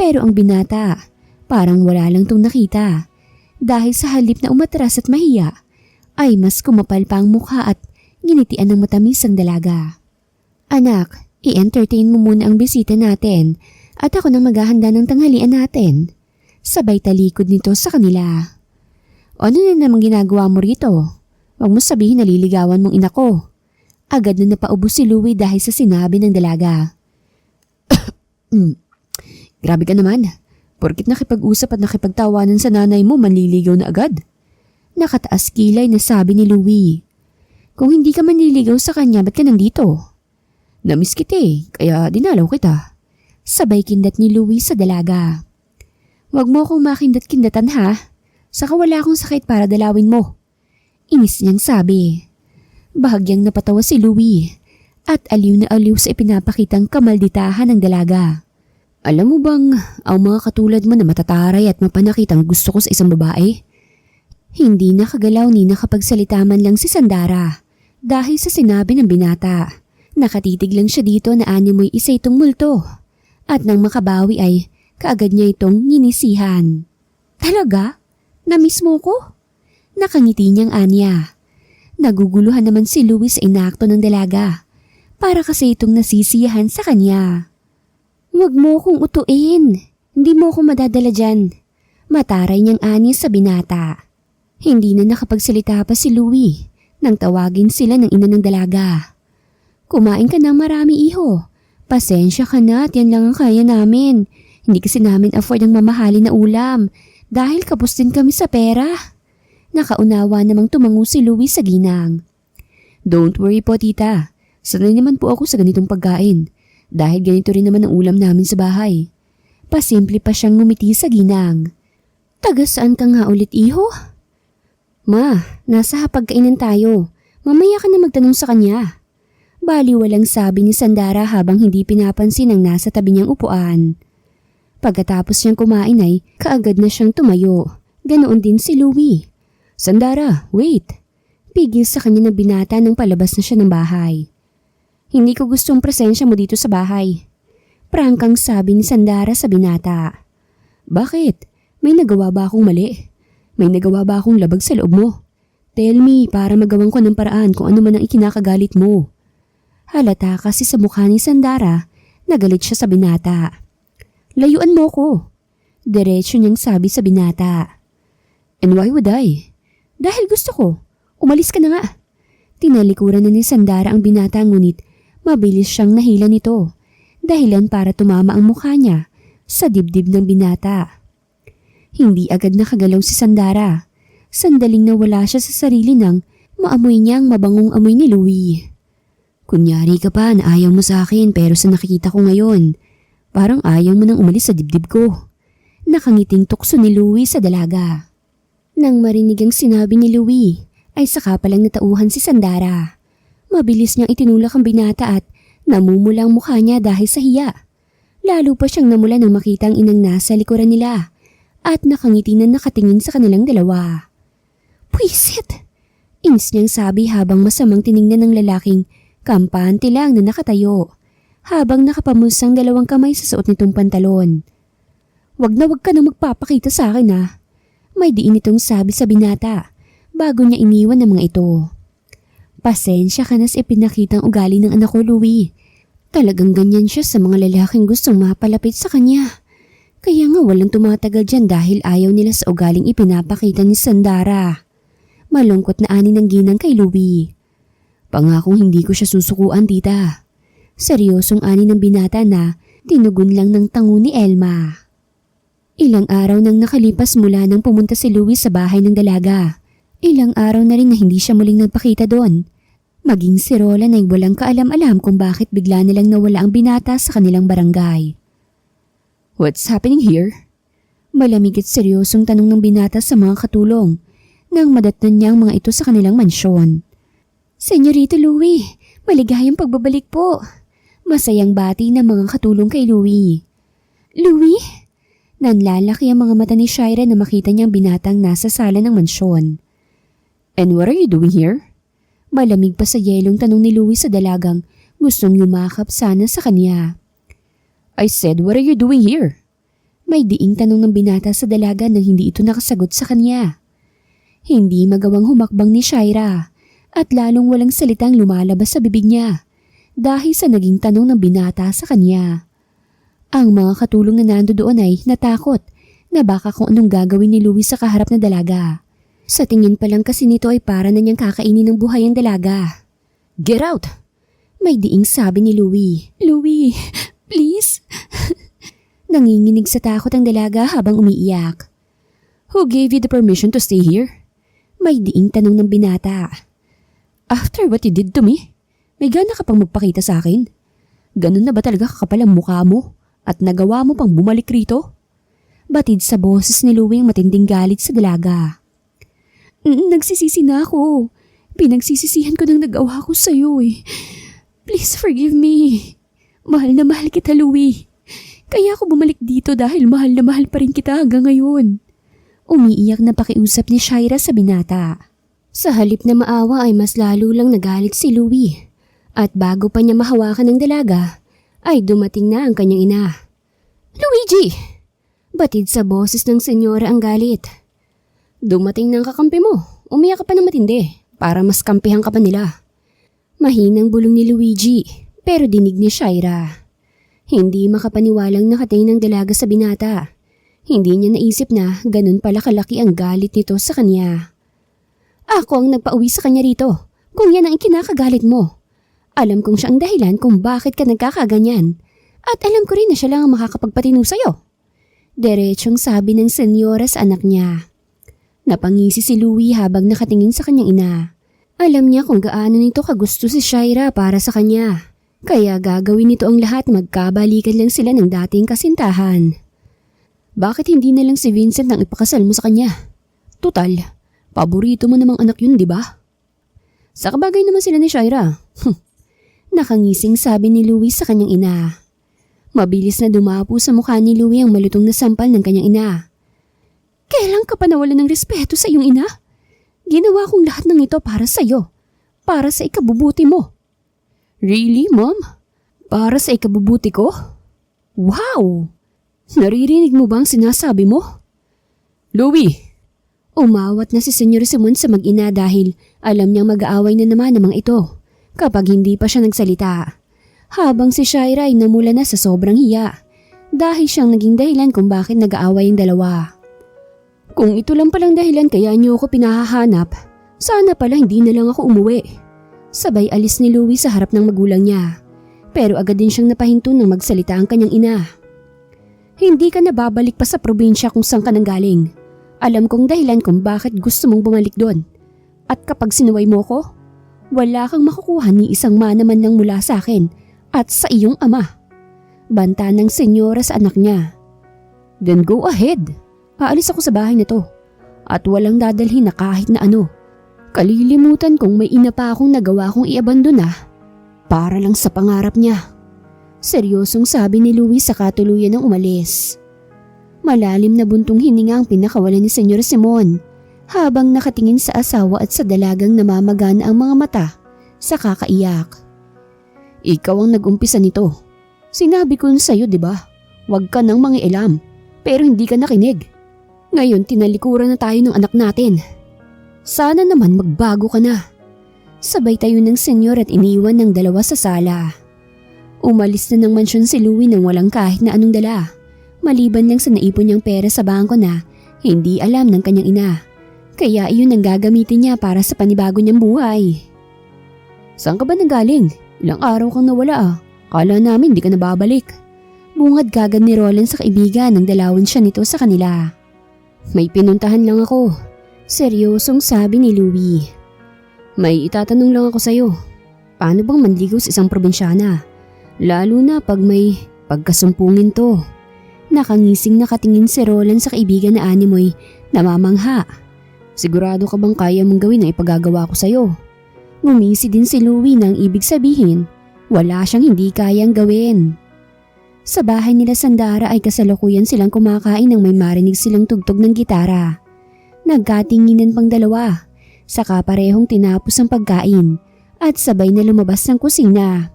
Pero ang binata, parang wala lang tong nakita. Dahil sa halip na umatras at mahiya, ay mas kumapal pa ang mukha at ginitian ng matamis ang dalaga. Anak, i-entertain mo muna ang bisita natin at ako nang maghahanda ng tanghalian natin. Sabay talikod nito sa kanila. Ano na namang ginagawa mo rito? Huwag mo sabihin na liligawan mong ina ko. Agad na napaubos si Louie dahil sa sinabi ng dalaga. Grabe ka naman. Porkit nakipag-usap at nakipagtawanan sa nanay mo, manliligaw na agad. Nakataas kilay na sabi ni Louie. Kung hindi ka manliligaw sa kanya, ba't ka nandito? Namiss kita kaya dinalaw kita. Sabay kindat ni Louie sa dalaga. Huwag mo akong makindat-kindatan ha. Saka wala akong sakit para dalawin mo. Inis niyang sabi. Bahagyang napatawa si Louie at aliw na aliw sa ipinapakitang kamalditahan ng dalaga. Alam mo bang ang mga katulad mo na matataray at mapanakit ang gusto ko sa isang babae? Hindi nakagalaw ni nakapagsalita man lang si Sandara dahil sa sinabi ng binata. Nakatitig lang siya dito na animoy isa itong multo at nang makabawi ay kaagad niya itong nginisihan. Talaga? Namiss mo ko? Nakangiti niyang anya. Naguguluhan naman si Louie sa inakto ng dalaga para kasi itong nasisiyahan sa kanya. Huwag mo kong utuin. Hindi mo ko madadala dyan. Mataray niyang ani sa binata. Hindi na nakapagsalita pa si Louie nang tawagin sila ng ina ng dalaga. Kumain ka ng marami iho. Pasensya ka na at yan lang ang kaya namin. Hindi kasi namin afford ang mamahalin na ulam dahil kapos din kami sa pera. Nakaunawa namang tumango si Louie sa ginang. Don't worry po tita. Sanay naman po ako sa ganitong pagkain dahil ganito rin naman ang ulam namin sa bahay. Pasimple pa siyang ngumiti sa ginang. Taga saan ka nga ulit, iho? Ma, nasa hapagkainan tayo. Mamaya ka na magtanong sa kanya. Baliwalang sabi ni Sandara habang hindi pinapansin ang nasa tabi niyang upuan. Pagkatapos niyang kumain ay kaagad na siyang tumayo. Ganoon din si Louie. Sandara, wait. Pigil sa kanya na binata nang palabas na siya ng bahay. Hindi ko gustong presensya mo dito sa bahay. Prangkang sabi ni Sandara sa binata. Bakit? May nagawa ba akong mali? May nagawa ba akong labag sa loob mo? Tell me para magawan ko ng paraan kung ano man ang ikinakagalit mo. Halata kasi sa mukha ni Sandara, nagalit siya sa binata. Layuan mo ko. Diretso niyang sabi sa binata. And why would I? Dahil gusto ko. Umalis ka na nga. Tinalikuran na ni Sandara ang binata ngunit mabilis siyang nahila nito. Dahilan para tumama ang mukha niya sa dibdib ng binata. Hindi agad nakagalaw si Sandara. Sandaling nawala siya sa sarili nang maamoy niya ang mabangong amoy ni Louie. Kunyari ka pa na ayaw mo sa akin pero sa nakikita ko ngayon, parang ayaw mo nang umalis sa dibdib ko. Nakangiting tukso ni Louie sa dalaga. Nang marinig ang sinabi ni Louie, ay saka palang natauhan si Sandara. Mabilis niyang itinulak ang binata at namumula ang mukha niya dahil sa hiya. Lalo pa siyang namula nang makita ang inang nasa likuran nila at nakangiti na nakatingin sa kanilang dalawa. Pwisit! Ings niyang sabi habang masamang tiningnan ng lalaking kampante lang na nakatayo habang nakapamusang dalawang kamay sa suot nitong pantalon. Wag na wag ka nang magpapakita sa akin ha. May diin itong sabi sa binata bago niya iniwan ang mga ito. Pasensya ka na sa ipinakitang ugali ng anak ko, Louie. Talagang ganyan siya sa mga lalaking gustong mapalapit sa kanya. Kaya nga walang tumatagal dyan dahil ayaw nila sa ugaling ipinapakita ni Sandara. Malungkot na ani ng ginang kay Louie. Pangakong hindi ko siya susukuan, tita. Seryosong ani ng binata na tinugon lang ng tango ni Elma. Ilang araw nang nakalipas mula nang pumunta si Louie sa bahay ng dalaga. Ilang araw na rin na hindi siya muling nagpakita doon. Maging si Roland ay walang kaalam-alam kung bakit bigla nalang nawala ang binata sa kanilang barangay. What's happening here? Malamig at seryosong tanong ng binata sa mga katulong nang madatnan niya ang mga ito sa kanilang mansyon. Senyorito Louie, maligayang pagbabalik po. Masayang bati ng mga katulong kay Louie. Louie? Nanlalaki ang mga mata ni Shira na makita niyang binatang nasa sala ng mansyon. And what are you doing here? Malamig pa sa yelong tanong ni Louie sa dalagang gustong yumakap sana sa kanya. I said, what are you doing here? May diing tanong ng binata sa dalaga nang hindi ito nakasagot sa kanya. Hindi magawang humakbang ni Shira at lalong walang salitang lumalabas sa bibig niya dahil sa naging tanong ng binata sa kanya. Ang mga katulong na nando doon ay natakot na baka kung anong gagawin ni Louie sa kaharap na dalaga. Sa tingin pa lang kasi nito ay para na niyang kakainin ng buhay ang dalaga. Get out! May diing sabi ni Louie. Louie, please? Nanginginig sa takot ang dalaga habang umiiyak. Who gave you the permission to stay here? May diing tanong ng binata. After what you did to me, may gana ka pang magpakita sa akin? Ganun na ba talaga kakapal ang mukha mo at nagawa mo pang bumalik rito? Batid sa boses ni Louie ang matinding galit sa dalaga. Nagsisisi na ako. Pinagsisisihan ko nang nagawa ko sa'yo eh. Please forgive me. Mahal na mahal kita, Louie. Kaya ako bumalik dito dahil mahal na mahal pa rin kita hanggang ngayon. Umiiyak na pakiusap ni Shira sa binata. Sa halip na maawa ay mas lalo lang nagalit si Louie. At bago pa niya mahawakan ng dalaga, ay dumating na ang kanyang ina. Luigi! Batid sa boses ng senyora ang galit. Dumating ng kakampi mo. Umiyak ka pa ng matindi para mas kampihan ka pa nila. Mahinang bulong ni Luigi pero dinig ni Shira. Hindi makapaniwalang nakatingin ng dalaga sa binata. Hindi niya naisip na ganun pala kalaki ang galit nito sa kanya. Ako ang nagpauwi sa kanya rito kung yan ang ikinakagalit mo. Alam kong siya ang dahilan kung bakit ka nagkakaganyan at alam ko rin na siya lang ang makakapagpatino sa'yo. Diretsong sabi ng senyora sa anak niya. Napangisi si Louie habang nakatingin sa kanyang ina. Alam niya kung gaano nito kagusto si Shira para sa kanya. Kaya gagawin nito ang lahat magkabalikan lang sila ng dating kasintahan. Bakit hindi na lang si Vincent ang ipakasal mo sa kanya? Tutal, paborito mo namang anak yun, di ba? Sa kabagay naman sila ni Shaira. Nakangising sabi ni Louie sa kanyang ina. Mabilis na dumapo sa mukha ni Louie ang malutong na sampal ng kanyang ina. Kailan ka pa nawalan ng respeto sa iyong ina? Ginawa kong lahat ng ito para sa iyo. Para sa ikabubuti mo. Really, Mom? Para sa ikabubuti ko? Wow! Naririnig mo bang sinasabi mo? Louie! Umawat na si Senyor Simon sa mag-ina dahil alam niyang mag-aaway na naman ng mga ito kapag hindi pa siya nagsalita. Habang si Shaira ay namula na sa sobrang hiya dahil siyang naging dahilan kung bakit nag-aaway ang dalawa. Kung ito lang palang dahilan kaya niyo ako pinahahanap, sana pala hindi na lang ako umuwi. Sabay alis ni Louie sa harap ng magulang niya. Pero agad din siyang napahinto nang magsalita ang kanyang ina. Hindi ka na babalik pa sa probinsya kung saan ka nanggaling. Alam kong dahilan kung bakit gusto mong bumalik doon. At kapag sinuway mo ko, wala kang makukuha ni isang mana man lang mula sa akin at sa iyong ama. Banta ng senyora sa anak niya. Then go ahead. Aalis ako sa bahay na to. At walang dadalhin na kahit na ano. Kalilimutan kong may ina pa akong nagawa kong iabandona para lang sa pangarap niya. Seryosong sabi ni Louie sa katuluyan ng umalis. Malalim na buntong hininga ang pinakawalan ni Senyor Simon habang nakatingin sa asawa at sa dalagang namamagana ang mga mata sa kakaiyak. Ikaw ang nag-umpisa nito. Sinabi ko sa'yo, di ba? Huwag ka nang mangialam, pero hindi ka nakinig. Ngayon tinalikuran na tayo ng anak natin. Sana naman magbago ka na. Sabay tayo ng senyor at iniwan ng dalawa sa sala. Umalis na ng mansyon si Louie nang walang kahit na anong dala. Maliban lang sa naipon niyang pera sa bangko na hindi alam ng kanyang ina. Kaya iyon ang gagamitin niya para sa panibago niyang buhay. Saan ka ba nanggaling? Ilang araw kang nawala ah. Kala namin di ka nababalik. Bungad kagad ni Roland sa kaibigan nang dalawan siya nito sa kanila. May pinuntahan lang ako. Seryosong sabi ni Louie. May itatanong lang ako sa'yo. Paano bang manligaw sa isang probinsyana? Lalo na pag may pagkasumpungin to. Nakangising nakatingin si Roland sa kaibigan na animoy namamangha. Sigurado ka bang kaya mong gawin ang ipagagawa ko sa'yo? Ngumisi din si Louie nang ibig sabihin wala siyang hindi kayang gawin. Sa bahay nila Sandara ay kasalukuyan silang kumakain nang may marinig silang tugtog ng gitara. Nagkatinginan pang dalawa, saka parehong tinapos ang pagkain at sabay na lumabas ng kusina.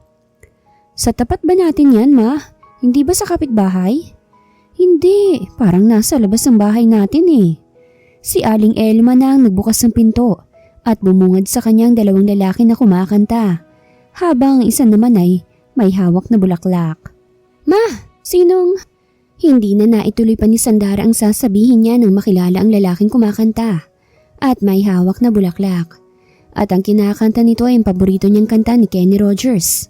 Sa tapat ba natin yan, Ma? Hindi ba sa kapitbahay? Hindi, parang nasa labas ng bahay natin eh. Si Aling Elma na ang nagbukas ng pinto at bumungad sa kanyang dalawang lalaki na kumakanta, habang ang isa naman ay may hawak na bulaklak. Ma, sinong? Hindi na naituloy pa ni Sandara ang sasabihin niya nang makilala ang lalaking kumakanta at may hawak na bulaklak. At ang kinakanta nito ay ang paborito niyang kanta ni Kenny Rogers,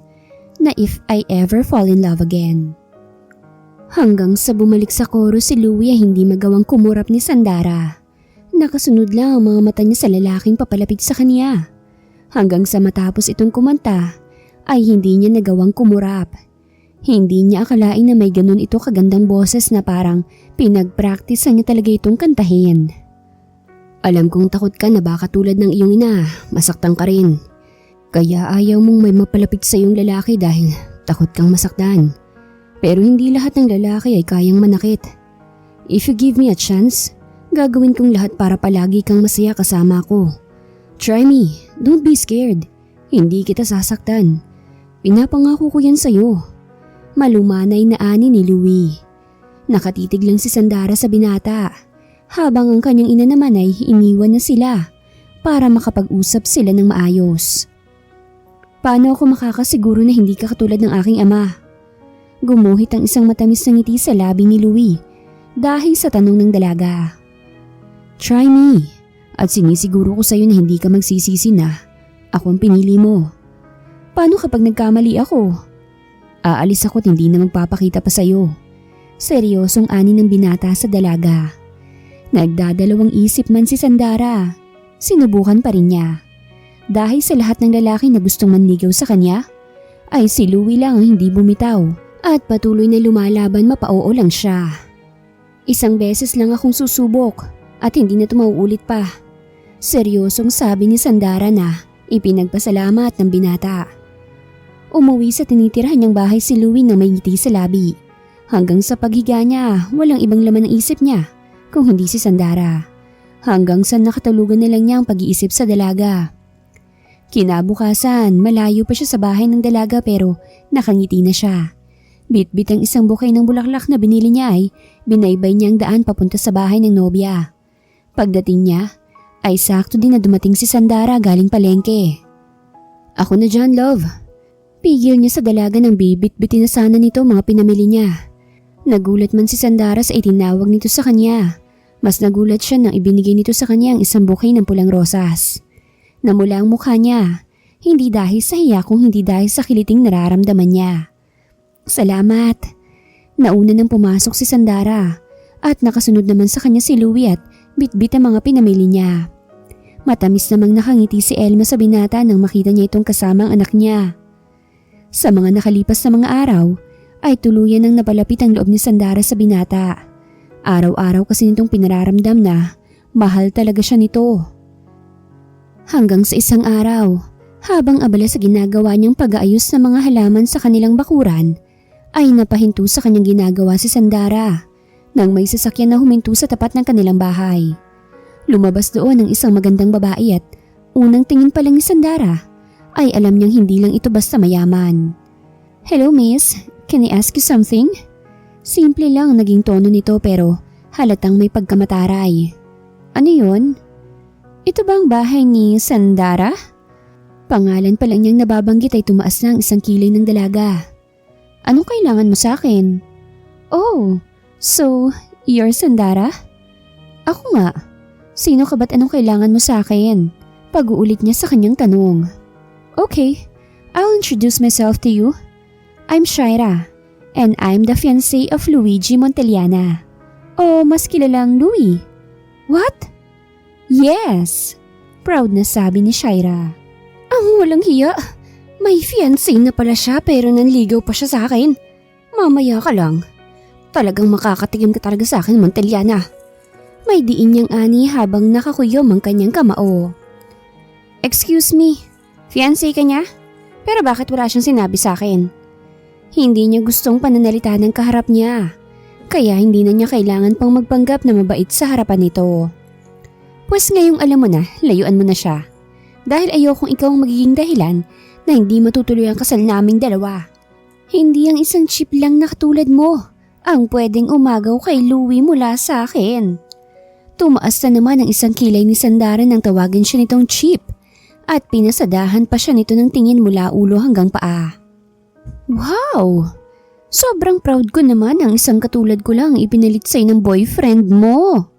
na If I Ever Fall in Love Again. Hanggang sa bumalik sa koro si Louie ay hindi magawang kumurap ni Sandara. Nakasunod lang ang mga mata niya sa lalaking papalapit sa kanya. Hanggang sa matapos itong kumanta ay hindi niya nagawang kumurap. Hindi niya akalain na may ganun ito kagandang boses na parang pinagpraktisan niya talaga itong kantahin. Alam kong takot ka na baka tulad ng iyong ina, masaktan ka rin. Kaya ayaw mong may mapalapit sa iyong lalaki dahil takot kang masaktan. Pero hindi lahat ng lalaki ay kayang manakit. If you give me a chance, gagawin kong lahat para palagi kang masaya kasama ko. Try me, don't be scared. Hindi kita sasaktan. Pinapangako ko yan sa'yo. Malumanay na ani ni Louie. Nakatitig lang si Sandara sa binata, habang ang kanyang ina naman ay iniwan na sila para makapag-usap sila ng maayos. Paano ako makakasiguro na hindi ka katulad ng aking ama? Gumuhit ang isang matamis na ngiti sa labi ni Louie dahil sa tanong ng dalaga. Try me, at sinisiguro ko sa'yo na hindi ka magsisisi na ako ang pinili mo. Paano kapag nagkamali ako? Aalis ako at hindi na magpapakita pa sa'yo. Seryosong ani ng binata sa dalaga. Nagdadalawang isip man si Sandara. Sinubukan pa rin niya. Dahil sa lahat ng lalaki na gustong manligaw sa kanya, ay si Louie lang ang hindi bumitaw at patuloy na lumalaban, mapauo lang siya. Isang beses lang akong susubok at hindi na ito mauulit pa. Seryosong sabi ni Sandara na ipinagpasalamat ng binata. Umuwi sa tinitirahan niyang bahay si Louie na may ngiti sa labi. Hanggang sa paghiga niya, walang ibang laman ng isip niya kung hindi si Sandara. Hanggang sa nakatulugan na lang niya ang pag-iisip sa dalaga. Kinabukasan, malayo pa siya sa bahay ng dalaga pero nakangiti na siya. Bit-bit ang isang bukay ng bulaklak na binili niya ay binaybay niya ang daan papunta sa bahay ng nobya. Pagdating niya, ay sakto din na dumating si Sandara galing palengke. Ako na dyan, love. Pigil niya sa dalaga ng bibit-bitin na sana nito mga pinamili niya. Nagulat man si Sandara sa itinawag nito sa kanya. Mas nagulat siya nang ibinigay nito sa kanya ang isang bouquet ng pulang rosas. Namula ang mukha niya, hindi dahil sa hiya kung hindi dahil sa kiliting nararamdaman niya. Salamat. Nauna nang pumasok si Sandara at nakasunod naman sa kanya si Louie at bit-bit ang mga pinamili niya. Matamis namang nakangiti si Elma sa binata nang makita niya itong kasama ang anak niya. Sa mga nakalipas na mga araw ay tuluyan nang napalapit ang loob ni Sandara sa binata. Araw-araw kasi nitong pinararamdam na mahal talaga siya nito. Hanggang sa isang araw, habang abala sa ginagawa niyang pag-aayos ng mga halaman sa kanilang bakuran, ay napahinto sa kanyang ginagawa si Sandara nang may sasakyan na huminto sa tapat ng kanilang bahay. Lumabas doon ang isang magandang babae at unang tingin pa lang ni Sandara ay alam niyang hindi lang ito basta mayaman. Hello miss, can I ask you something? Simple lang naging tono nito pero halatang may pagkamataray. Ano yun? Ito bang bahay ni Sandara? Pangalan pa lang niyang nababanggit ay tumaas na ang isang kilay ng dalaga. Anong kailangan mo sa akin? Oh, so you're Sandara? Ako nga. Sino ka ba't anong kailangan mo sa akin? Pag-uulit niya sa kanyang tanong. Okay, I'll introduce myself to you. I'm Shaira and I'm the fiancé of Luigi Montellana. O mas kilalang Louie. What? Yes! Proud na sabi ni Shaira. Ang walang hiya. May fiancé na pala siya pero nanligaw pa siya sa akin. Mamaya ka lang. Talagang makakatikim ka talaga sa akin, Montellana. May diin niyang ani habang nakakuyom ang kanyang kamao. Excuse me, fiancé ka niya? Pero bakit wala siyang sinabi sa akin? Hindi niya gustong pananalita ng kaharap niya. Kaya hindi na niya kailangan pang magpanggap na mabait sa harapan nito. Pues ngayong alam mo na, layuan mo na siya. Dahil ayokong ikaw ang magiging dahilan na hindi matutuloy ang kasal naming dalawa. Hindi ang isang chip lang na katulad mo ang pwedeng umagaw kay Louie mula sa akin. Tumaas na naman ang isang kilay ni Sandara nang tawagin siya nitong chip at pinasadahan pa siya nito ng tingin mula ulo hanggang paa. Wow! Sobrang proud ko naman ang isang katulad ko lang ipinalit sa'yo ng boyfriend mo.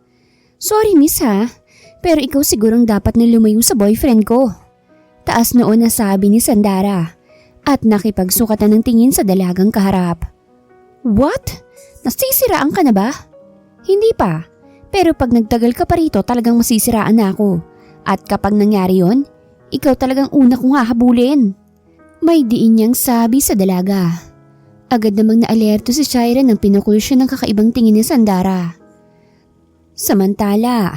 Sorry miss ha. Pero ikaw sigurong dapat na lumayo sa boyfriend ko. Taas noon na sabi ni Sandara at nakipagsukatan ng tingin sa dalagang kaharap. What? Nasisiraan ka na ba? Hindi pa. Pero pag nagtagal ka pa rito talagang masisiraan na ako. At kapag nangyari yon, ikaw talagang una kong hahabulin. May diin niyang sabi sa dalaga. Agad namang naalerto si Shaira nang pinukul siya ng kakaibang tingin ni Sandara. Samantala,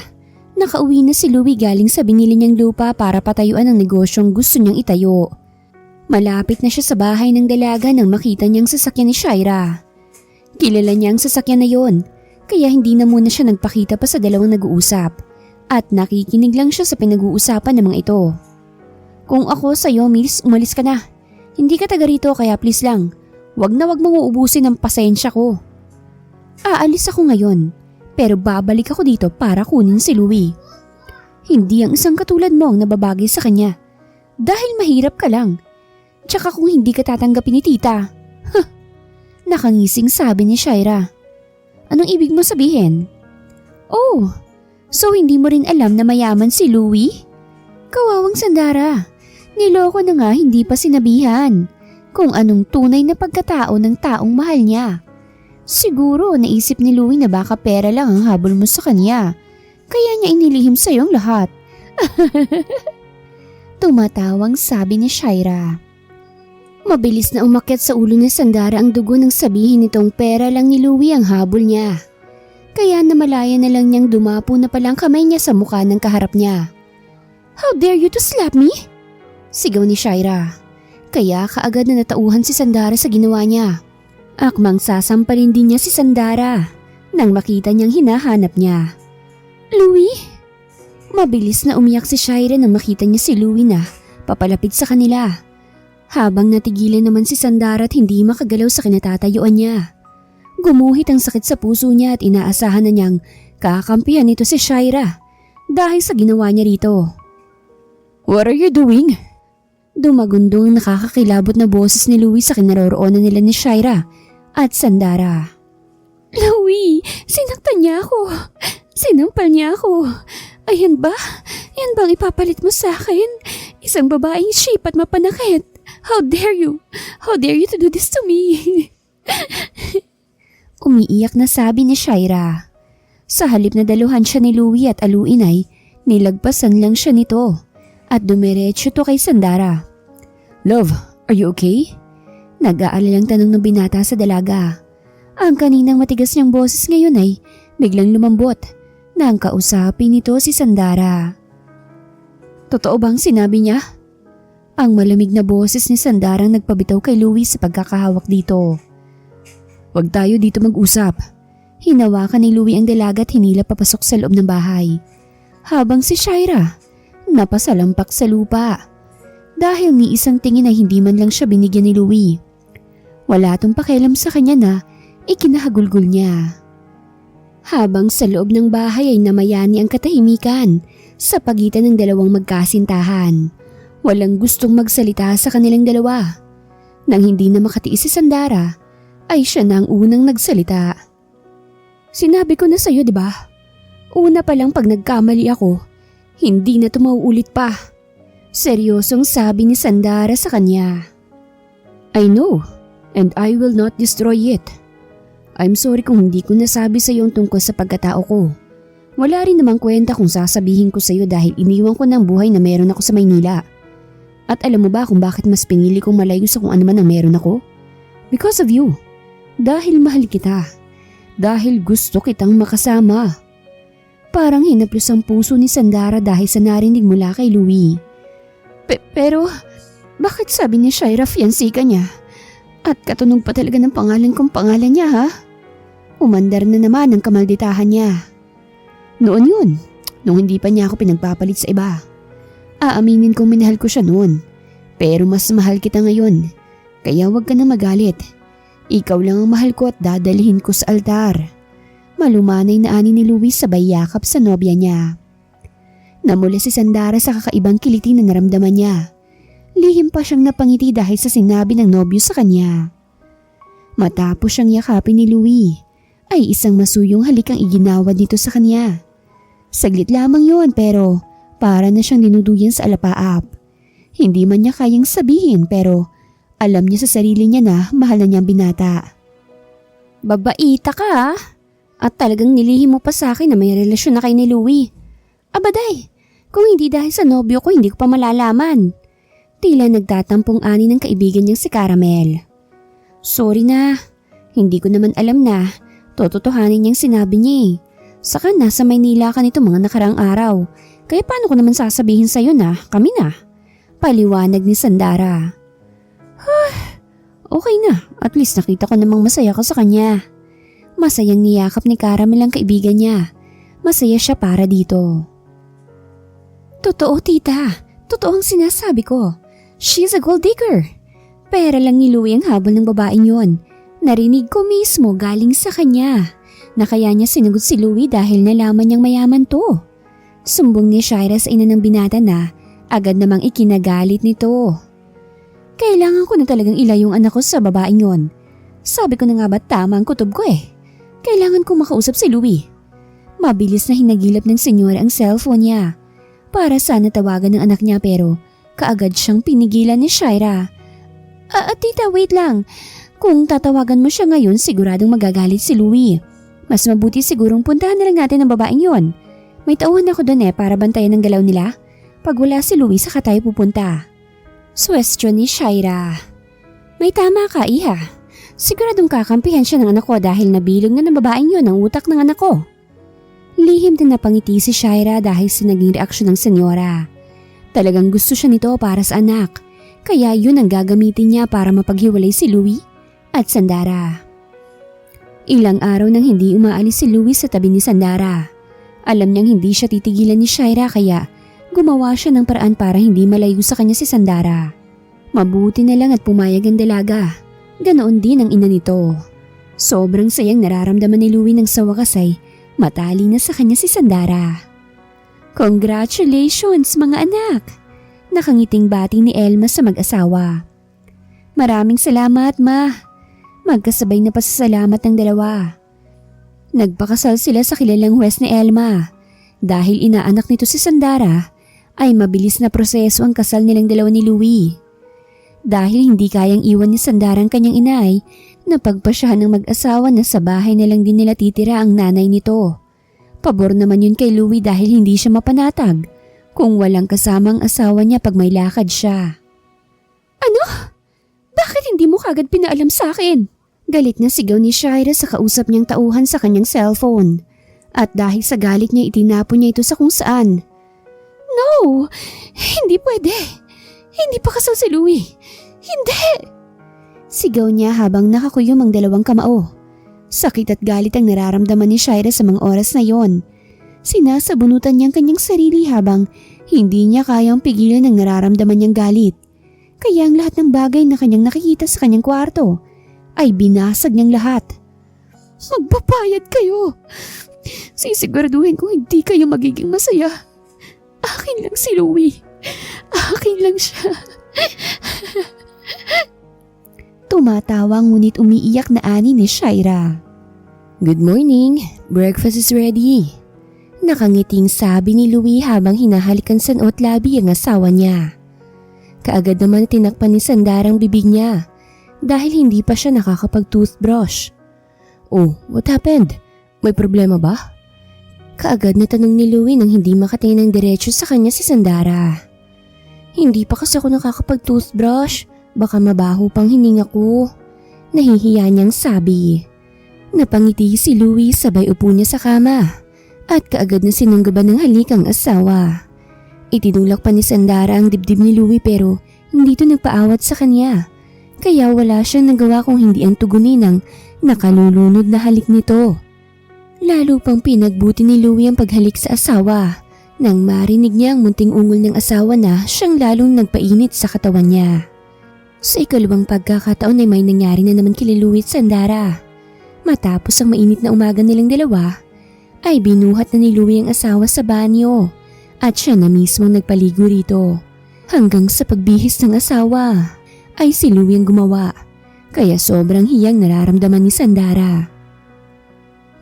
nakauwi na si Louie galing sa binili niyang lupa para patayuan ang negosyong gusto niyang itayo. Malapit na siya sa bahay ng dalaga nang makita niyang sasakyan ni Shaira. Kilala niya ang sasakyan na yon, kaya hindi na muna siya nagpakita pa sa dalawang nag-uusap at nakikinig lang siya sa pinag-uusapan ng mga ito. Kung ako sa'yo, miss, umalis ka na. Hindi ka taga rito kaya please lang, wag na wag mong uubusin ang pasensya ko. Aalis ako ngayon. Pero babalik ako dito para kunin si Louie. Hindi ang isang katulad mo ang nababagay sa kanya. Dahil mahirap ka lang. Tsaka kung hindi ka tatanggapin ni tita. Huh! Nakangising sabi ni Shaira. Anong ibig mo sabihin? Oh, so hindi mo rin alam na mayaman si Louie? Kawawang Sandara. Niloko na nga hindi pa sinabihan kung anong tunay na pagkatao ng taong mahal niya. Siguro naisip ni Louie na baka pera lang ang habol mo sa kanya. Kaya niya inilihim sa'yo ang lahat. Tumatawang sabi ni Shaira. Mabilis na umakyat sa ulo ni Sandara ang dugo nang sabihin nitong pera lang ni Louie ang habol niya. Kaya namalaya na lang niyang dumapo na palang kamay niya sa mukha ng kaharap niya. "How dare you to slap me?" Sigaw ni Shaira. Kaya kaagad na natauhan si Sandara sa ginawa niya. Akmang sasampalin din niya si Sandara nang makita niyang hinahanap niya. "Louie?" Mabilis na umiyak si Shaira nang makita niya si Louie na papalapit sa kanila. Habang natigilan naman si Sandara at hindi makagalaw sa kinatatayuan niya. Gumuhit ang sakit sa puso niya at inaasahan na niyang kakampihan nito si Shaira dahil sa ginawa niya rito. "What are you doing?" Dumagundong nakakakilabot na boses ni Louie sa kinaroroonan nila ni Shaira at Sandara. "Louie, sinaktan niya ako. Sinampal niya ako. Ayan ba? Yan bang ipapalit mo sa akin? Isang babaeng sheep at mapanakit. How dare you? How dare you to do this to me?" Umiiyak na sabi ni Shaira. Sa halip na daluhan siya ni Louie at aluin ay nilagpasan lang siya nito at dumiretso to kay Sandara. "Love, are you okay?" Nag-aalalang tanong ng binata sa dalaga. Ang kaninang matigas niyang boses ngayon ay biglang lumambot nang kausapin nito si Sandara. "Totoo bang sinabi niya?" Ang malamig na boses ni Sandara nagpabitaw kay Louie sa pagkakahawak dito. "Huwag tayo dito mag-usap." Hinawakan ni Louie ang dalaga at hinila papasok sa loob ng bahay. Habang si Shaira napasalampak sa lupa. Dahil ni isang tingin ay hindi man lang siya binigyan ni Louie. Wala tong pakialam sa kanya na ikinahagulgol niya. Habang sa loob ng bahay ay namayani ang katahimikan sa pagitan ng dalawang magkasintahan. Walang gustong magsalita sa kanilang dalawa. Nang hindi na makatiis si Sandara, ay siya na ang unang nagsalita. "Sinabi ko na sa'yo, di ba? Una pa lang pag nagkamali ako, hindi na ito mauulit pa." Seryosong sabi ni Sandara sa kanya. "I know, and I will not destroy it. I'm sorry kung hindi ko nasabi sa iyo ang tungkol sa pagkatao ko. Wala rin namang kwenta kung sasabihin ko sa iyo dahil iniwan ko ng buhay na meron ako sa Maynila. At alam mo ba kung bakit mas pinili kong malayo sa kung ano man ang meron ako? Because of you. Dahil mahal kita. Dahil gusto kitang makasama." Parang hinaplos ang puso ni Sandara dahil sa narinig mula kay Louie. Pero bakit sabi ni Shaira fiancé ka niya? At katunog pa talaga ng pangalan kong pangalan niya, ha? Umandar na naman ang kamalditahan niya. "Noon yun, nung hindi pa niya ako pinagpapalit sa iba. Aaminin kong minahal ko siya noon. Pero mas mahal kita ngayon. Kaya huwag ka na magalit. Ikaw lang ang mahal ko at dadalhin ko sa altar." Malumanay na ani ni Louie sabay yakap sa nobya niya. Namula si Sandara sa kakaibang kiliti na naramdaman niya. Lihim pa siyang napangiti dahil sa sinabi ng nobyo sa kanya. Matapos siyang yakapin ni Louie, ay isang masuyong halik ang iginawad nito sa kanya. Saglit lamang yon pero para na siyang dinuduyan sa alapaap. Hindi man niya kayang sabihin pero alam niya sa sarili niya na mahal na niyang binata. "Babaita ka, ha? At talagang nilihim mo pa sa akin na may relasyon na kay ni Louie. Abaday, kung hindi dahil sa nobyo ko hindi ko pa malalaman." Tila nagtatampong ani ng kaibigan niyang si Caramel. "Sorry na, hindi ko naman alam na tototohanin niyang sinabi niya eh. Saka nasa Maynila ka nito mga nakaraang araw, kaya paano ko naman sasabihin sa'yo na kami na?" Paliwanag ni Sandara. "Okay na, at least nakita ko namang masaya ka sa kanya." Masayang niyakap ni Caramel ang kaibigan niya. Masaya siya para dito. "Totoo, tita. Totoo ang sinasabi ko. She's a gold digger." Pera lang ni Louie ang habol ng babaeng yon. Narinig ko mismo galing sa kanya na kaya niya sinagot si Louie dahil nalaman niyang mayaman to. Sumbong ni Shaira sa ina ng binata na agad namang ikinagalit nito. Kailangan ko na talagang ilayo yung anak ko sa babaeng yon. Sabi ko na nga ba tama ang kutob ko eh. Kailangan kong makausap si Louie. Mabilis na hinagilap ng senyora ang cellphone niya para sana tawagan ng anak niya pero kaagad siyang pinigilan ni Shaira. Tita, wait lang. Kung tatawagan mo siya ngayon siguradong magagalit si Louie. Mas mabuti sigurong puntahan na lang natin ang babaeng yon. May tauhan ako doon para bantayan ang galaw nila. Pag wala si Louie saka tayo pupunta. Suwestyon ni Shaira. May tama ka, iha. Siguradong kakampihan siya ng anak ko dahil nabilog na ng babaeng yun ang utak ng anak ko. Lihim din napangiti si Shaira dahil sa naging reaksyon ng senyora. Talagang gusto siya nito para sa anak, kaya yun ang gagamitin niya para mapaghiwalay si Louie at Sandara. Ilang araw nang hindi umaalis si Louie sa tabi ni Sandara. Alam niyang hindi siya titigilan ni Shaira kaya gumawa siya ng paraan para hindi malayo sa kanya si Sandara. Mabuti na lang at pumayag ang dalaga. Ganoon din ang ina nito. Sobrang sayang nararamdaman ni Louie nang sa wakas ay matali na sa kanya si Sandara. Congratulations mga anak! Nakangiting bati ni Elma sa mag-asawa. Maraming salamat ma! Magkasabay na pasasalamat ng dalawa. Nagpakasal sila sa kilalang huwes ni Elma. Dahil inaanak nito si Sandara, ay mabilis na proseso ang kasal nilang dalawa ni Louie. Dahil hindi kayang iwan ni Sandara ang kanyang inay, napagpasyahan ng mag-asawa na sa bahay na lang din nila titira ang nanay nito. Pabor naman yun kay Louie dahil hindi siya mapanatag kung walang kasamang asawa niya pag may lakad siya. Ano? Bakit hindi mo kagad pinaalam sa akin? Galit na sigaw ni Shaira sa kausap niyang tauhan sa kanyang cellphone. At dahil sa galit niya itinapon niya ito sa kung saan. No! Hindi pwede! Hindi pa kasal si Louie! Hindi! Sigaw niya habang nakakuyom ang dalawang kamao. Sakit at galit ang nararamdaman ni Shaira sa mga oras na yon. Sinasabunutan niyang kanyang sarili habang hindi niya kayang pigilan ang nararamdaman niyang galit. Kaya ang lahat ng bagay na kanyang nakikita sa kanyang kwarto ay binasag niyang lahat. Magpapayad kayo! Sisiguraduhin kong hindi kayo magiging masaya. Akin lang si Louie. Akin lang siya. Tumatawa ngunit umiiyak na ani ni Shaira. Good morning. Breakfast is ready. Nakangiting sabi ni Louie habang hinahalikan sa noot labi ang asawa niya. Kaagad naman tinakpan ni Sandara ang bibig niya dahil hindi pa siya nakakapag-toothbrush. Oh, what happened? May problema ba? Kaagad na tanong ni Louie nang hindi makatingin ng diretso sa kanya si Sandara. Hindi pa kasi ako nakakapag-toothbrush. Baka mabaho pang hininga ko. Nahihiya niyang sabi. Napangiti si Louie sabay upo niya sa kama at kaagad na sinunggaban ng halik ang asawa. Itinulak pa ni Sandara ang dibdib ni Louie pero hindi ito nagpaawat sa kanya. Kaya wala siyang nagawa kung hindi ang tugunin ng nakalulunod na halik nito. Lalo pang pinagbuti ni Louie ang paghalik sa asawa nang marinig niya ang munting ungol ng asawa na siyang lalong nagpainit sa katawan niya. Sa ikalawang pagkakataon ay may nangyari na naman kila Louie at Sandara. Matapos ang mainit na umaga nilang dalawa, ay binuhat na ni Louie ang asawa sa banyo. At siya na mismo nagpaligo rito. Hanggang sa pagbihis ng asawa ay si Louie ang gumawa. Kaya sobrang hiyang nararamdaman ni Sandara.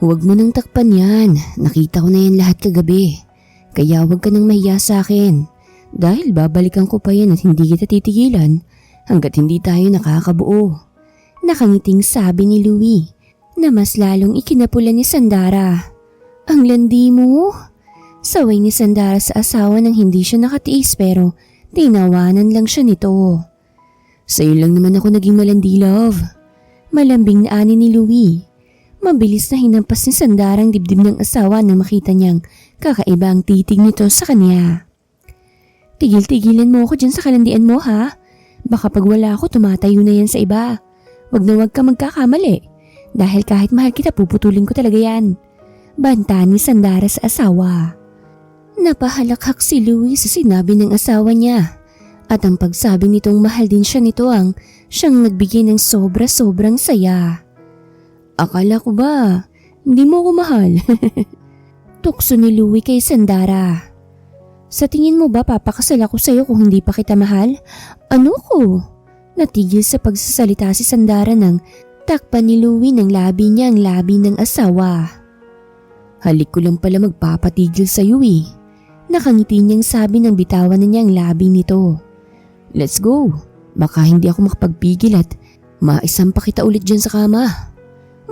Huwag mo nang takpan yan. Nakita ko na yan lahat kagabi. Kaya huwag ka nang mahiya sa akin. Dahil babalikan ko pa yan at hindi kita titigilan hanggat hindi tayo nakakabuo. Nakangiting sabi ni Louie na mas lalong ikinapula ni Sandara. Ang landi mo! Saway ni Sandara sa asawa nang hindi siya nakatiis pero tinawanan lang siya nito. Sa'yo lang naman ako naging malandi, love. Malambing na ani ni Louie. Mabilis na hinampas ni Sandara ang dibdib ng asawa nang makita niyang kakaiba ang titig nito sa kanya. Tigil-tigilan mo ako dyan sa kalandian mo ha. Baka pag wala ako tumatayo na yan sa iba. Wag na wag ka magkakamali. Dahil kahit mahal kita puputulin ko talaga yan. Banta ni Sandara sa asawa. Napahalakhak si Louie sa sinabi ng asawa niya at ang pagsabi nitong mahal din siya nito ang siyang nagbigay ng sobra-sobrang saya. Akala ko ba, hindi mo ako mahal? Tukso ni Louie kay Sandara. Sa tingin mo ba papakasal ako sa'yo kung hindi pa kita mahal? Ano ko? Natigil sa pagsasalita si Sandara nang takpan ni Louie ng labi niya ang labi ng asawa. Halik ko lang pala magpapatigil sa'yo eh. Nakangiti niyang sabi ng bitawan na niya ang labi nito. Let's go. Baka hindi ako makapagpigil at maisampa kita ulit dyan sa kama.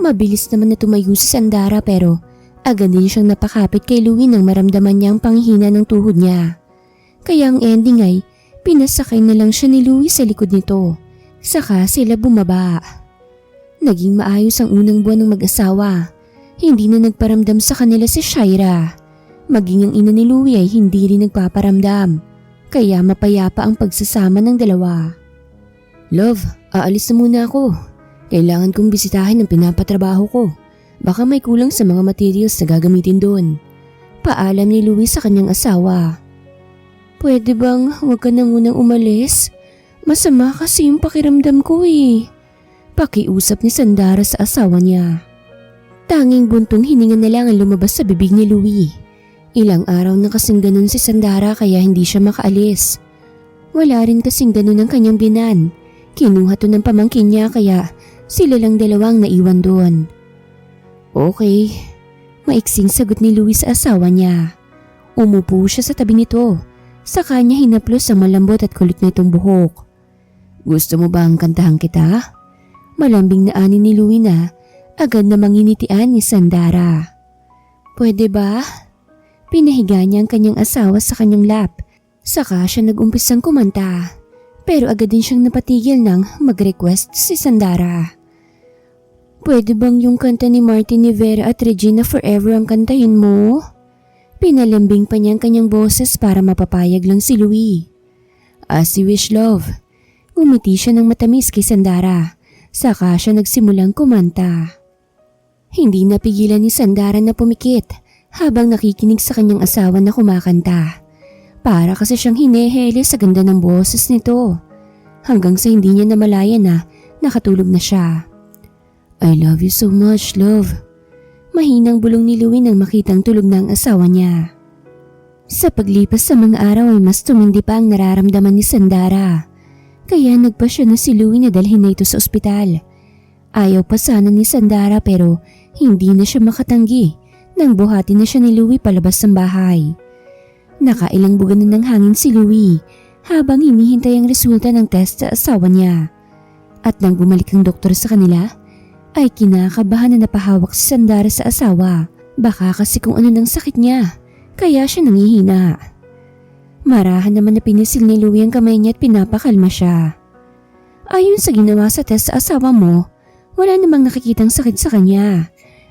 Mabilis naman na tumayo si Sandara pero agad din siyang napakapit kay Louie nang maramdaman niya ang panghina ng tuhod niya. Kaya ang ending ay pinasakay na lang siya ni Louie sa likod nito. Saka sila bumaba. Naging maayos ang unang buwan ng mag-asawa. Hindi na nagparamdam sa kanila si Shaira. Maging ang ina ni Louie ay hindi rin nagpaparamdam. Kaya mapayapa ang pagsasama ng dalawa. Love, aalis na muna ako. Kailangan kong bisitahin ang pinapatrabaho ko. Baka may kulang sa mga materials na gagamitin doon. Paalam ni Louie sa kanyang asawa. Pwede bang huwag ka na munang umalis? Masama kasi yung pakiramdam ko eh. Pakiusap ni Sandara sa asawa niya. Tanging buntong hininga na lang ang lumabas sa bibig ni Louie. Ilang araw na kasing ganun si Sandara kaya hindi siya makaalis. Wala rin kasing ganun ang kanyang binan. Kinuha to ng pamangkin niya kaya sila lang dalawang naiwan doon. Okay, maiksing sagot ni Louie sa asawa niya. Umupo siya sa tabi nito. Sa kanya hinaplos ang malambot at kulit na itong buhok. Gusto mo bang kantahan kita? Malambing na ani ni Louie na agad na manginitian ni Sandara. Pwede ba? Pinahiga niya ang kanyang asawa sa kanyang lap. Saka siya nag-umpisang kumanta. Pero agad din siyang napatigil nang mag-request si Sandara. Pwede bang yung kanta ni Martin Rivera at Regina Forever ang kantahin mo? Pinalambing pa niya ang kanyang boses para mapapayag lang si Louie. As you wish, love. Umiti siya ng matamis kay Sandara. Saka siya nagsimulang kumanta. Hindi napigilan ni Sandara na pumikit habang nakikinig sa kanyang asawa na kumakanta. Para kasi siyang hinehele sa ganda ng boses nito. Hanggang sa hindi niya namalayan na nakatulog na siya. I love you so much, love. Mahinang bulong ni Louie nang makitang tulog na ang asawa niya. Sa paglipas sa mga araw ay mas tumindi pa ang nararamdaman ni Sandara. Kaya nagpasya na si Louie na dalhin na ito sa ospital. Ayaw pa sana ni Sandara pero hindi na siya makatanggi nang buhati na siya ni Louie palabas ng bahay. Nakailang bugan na ng hangin si Louie habang hinihintay ang resulta ng test sa asawa niya. At nang bumalik ang doktor sa kanila, ay kinakabahan na napahawak si Sandara sa asawa. Baka kasi kung ano ng sakit niya, kaya siya nangihina. Marahan naman na pinisil ni Louie ang kamay niya at pinapakalma siya. Ayon sa ginawa sa test sa asawa mo, wala namang nakikitang sakit sa kanya.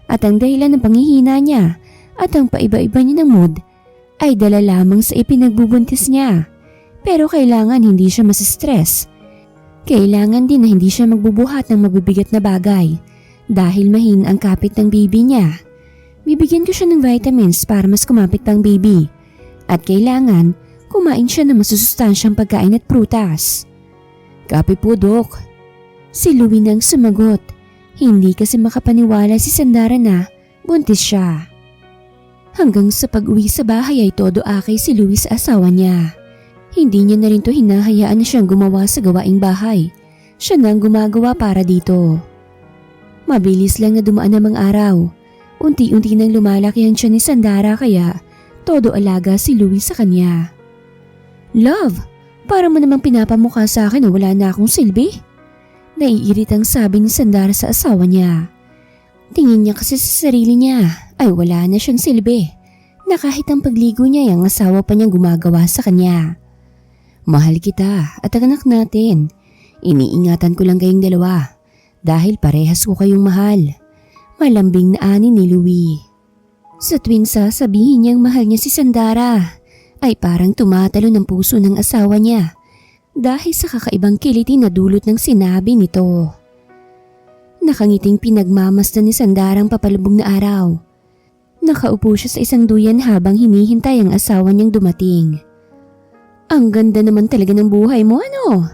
At ang dahilan ng panghihina niya at ang paiba-iba niya ng mood ay dala lamang sa ipinagbubuntis niya. Pero kailangan hindi siya masistress. Kailangan din na hindi siya magbubuhat ng mabibigat na bagay dahil mahina ang kapit ng baby niya. Bibigyan ko siya ng vitamins para mas kumapit pang baby. At kailangan kumain siya ng masusustansyang pagkain at prutas. Kape po, Dok. Si Louie nang sumagot. Hindi kasi makapaniwala si Sandara na buntis siya. Hanggang sa pag-uwi sa bahay ay todo akay si Louie sa asawa niya. Hindi niya na rin to hinahayaan na siyang gumawa sa gawaing bahay. Siya na ang gumagawa para dito. Mabilis lang na dumaan ang mga araw. Unti-unti nang lumalaki ang tiyan ni Sandara kaya todo alaga si Louie sa kanya. Love, para mo namang pinapamukha sa akin na wala na akong silbi. Naiiritang sabi ni Sandara sa asawa niya. Tingin niya kasi sa sarili niya ay wala na siyang silbi. Na kahit ang pagligo niya ang asawa pa niyang gumagawa sa kanya. Mahal kita at ang anak natin. Iniingatan ko lang kayong dalawa dahil parehas ko kayong mahal. Malambing na ani ni Louie. Sa tuwing sasabihin niyang mahal niya si Sandara ay parang tumatalo ng puso ng asawa niya dahil sa kakaibang kiliti na dulot ng sinabi nito. Nakangiting pinagmamasdan ni Sandara ang papalubog na araw. Nakaupo siya sa isang duyan habang hinihintay ang asawa niyang dumating. Ang ganda naman talaga ng buhay mo, ano?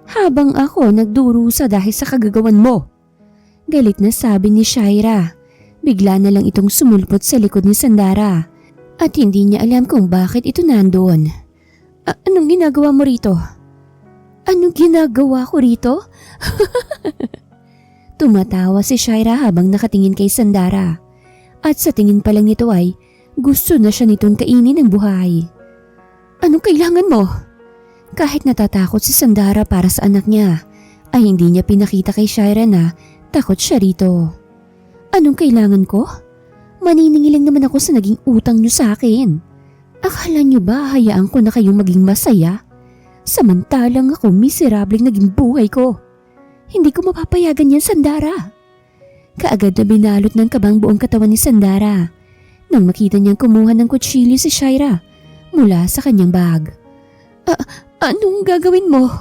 Habang ako nagdurusa dahil sa kagagawan mo. Galit na sabi ni Shaira. Bigla na lang itong sumulpot sa likod ni Sandara at hindi niya alam kung bakit ito nandoon. Anong ginagawa mo rito? Anong ginagawa ko rito? Tumatawa si Shaira habang nakatingin kay Sandara. At sa tingin pa lang nito ay gusto na siya nitong kainin ng buhay. Anong kailangan mo? Kahit natatakot si Sandara para sa anak niya, ay hindi niya pinakita kay Shaira na takot siya rito. Anong kailangan ko? Maniningil lang naman ako sa naging utang niyo sa akin. Akala niyo ba hayaan ko na kayong maging masaya? Samantalang ako miserableng naging buhay ko. Hindi ko mapapayagan yan, Sandara. Kaagad na binalot ng kabang buong katawan ni Sandara nang makita niyang kumuha ng kutsilyo si Shaira mula sa kanyang bag. Anong gagawin mo?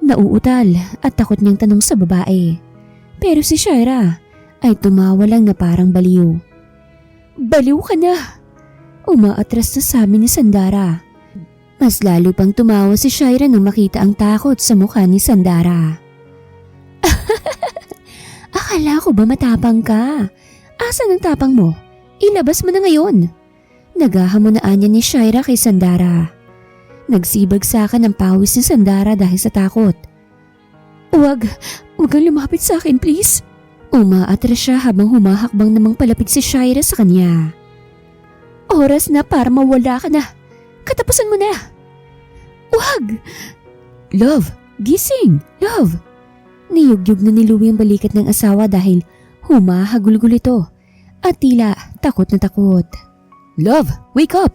Nauutal at takot niyang tanong sa babae. Pero si Shaira ay tumawa lang na parang baliw. Baliw ka na! Umaatras na sabi ni Sandara. Mas lalo pang tumawa si Shaira nang makita ang takot sa mukha ni Sandara. Akala ko ba matapang ka? Asan ang tapang mo? Ilabas mo na ngayon. Naghahamonaan niya ni Shaira kay Sandara. Nagsibagsakan ang pawis ni Sandara dahil sa takot. Huwag kang lumapit sa akin, please. Umaatras siya habang humahakbang namang palapit si Shaira sa kanya. Oras na para mawala ka na. Katapusan mo na. Huwag! Love, gising! Love! Niyugyug na ni Louie ang balikat ng asawa dahil humahagulgul ito at tila takot na takot. Love, wake up!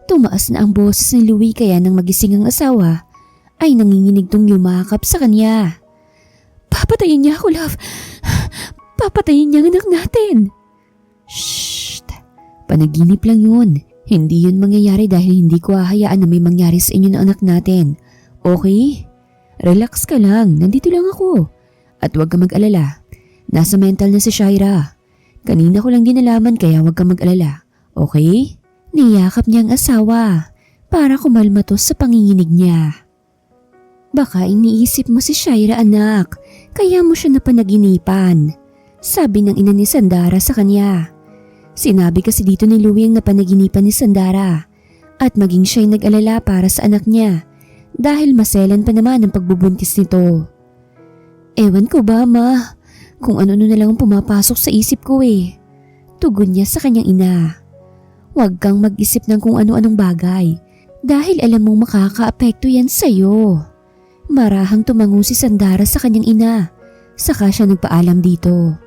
Tumaas na ang boses ni Louie kaya nang magising ang asawa ay nanginginig tong yumakap sa kanya. Papatayin niya ako, love. Papatayin niya ang anak natin. Shh! Panaginip lang yun. Hindi yun mangyayari dahil hindi ko hahayaan na may mangyari sa inyo ng anak natin. Okay? Relax ka lang. Nandito lang ako. At huwag ka mag-alala. Nasa mental na si Shaira. Kanina ko lang din nalaman kaya huwag ka mag-alala. Okay? Niyakap niya ang asawa para kumalma to sa panginginig niya. Baka iniisip mo si Shaira, anak, kaya mo siya napanaginipan. Sabi ng ina ni Sandara sa kanya. Sinabi kasi dito ni Louie ang napanaginipan ni Sandara at maging siya'y nag-alala para sa anak niya dahil maselan pa naman ang pagbubuntis nito. Ewan ko ba, ma? Kung ano-ano na lang ang pumapasok sa isip ko eh. Tugon niya sa kanyang ina. Huwag kang mag-isip ng kung ano-anong bagay dahil alam mong makaka-apekto yan sa'yo. Marahang tumango si Sandara sa kanyang ina, saka siya nagpaalam dito.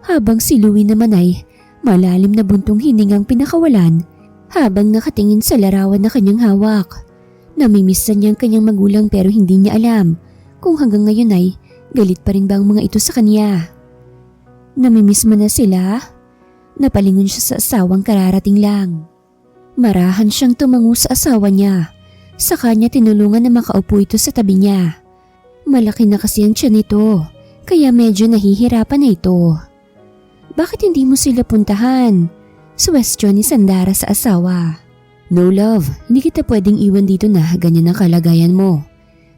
Habang si Louie naman ay malalim na buntong hiningang pinakawalan habang nakatingin sa larawan na kanyang hawak. Namimiss niya ang kanyang magulang pero hindi niya alam kung hanggang ngayon ay galit pa rin ba ang mga ito sa kanya. Namimiss mo na sila? Napalingon siya sa asawang kararating lang. Marahan siyang tumango sa asawa niya. Sa kanya tinulungan na makaupo ito sa tabi niya. Malaki na kasi ang tiyan nito, kaya medyo nahihirapan na ito. Bakit hindi mo sila puntahan? Suwestyon ni Sandara sa asawa. No love, hindi kita pwedeng iwan dito na ganyan ang kalagayan mo.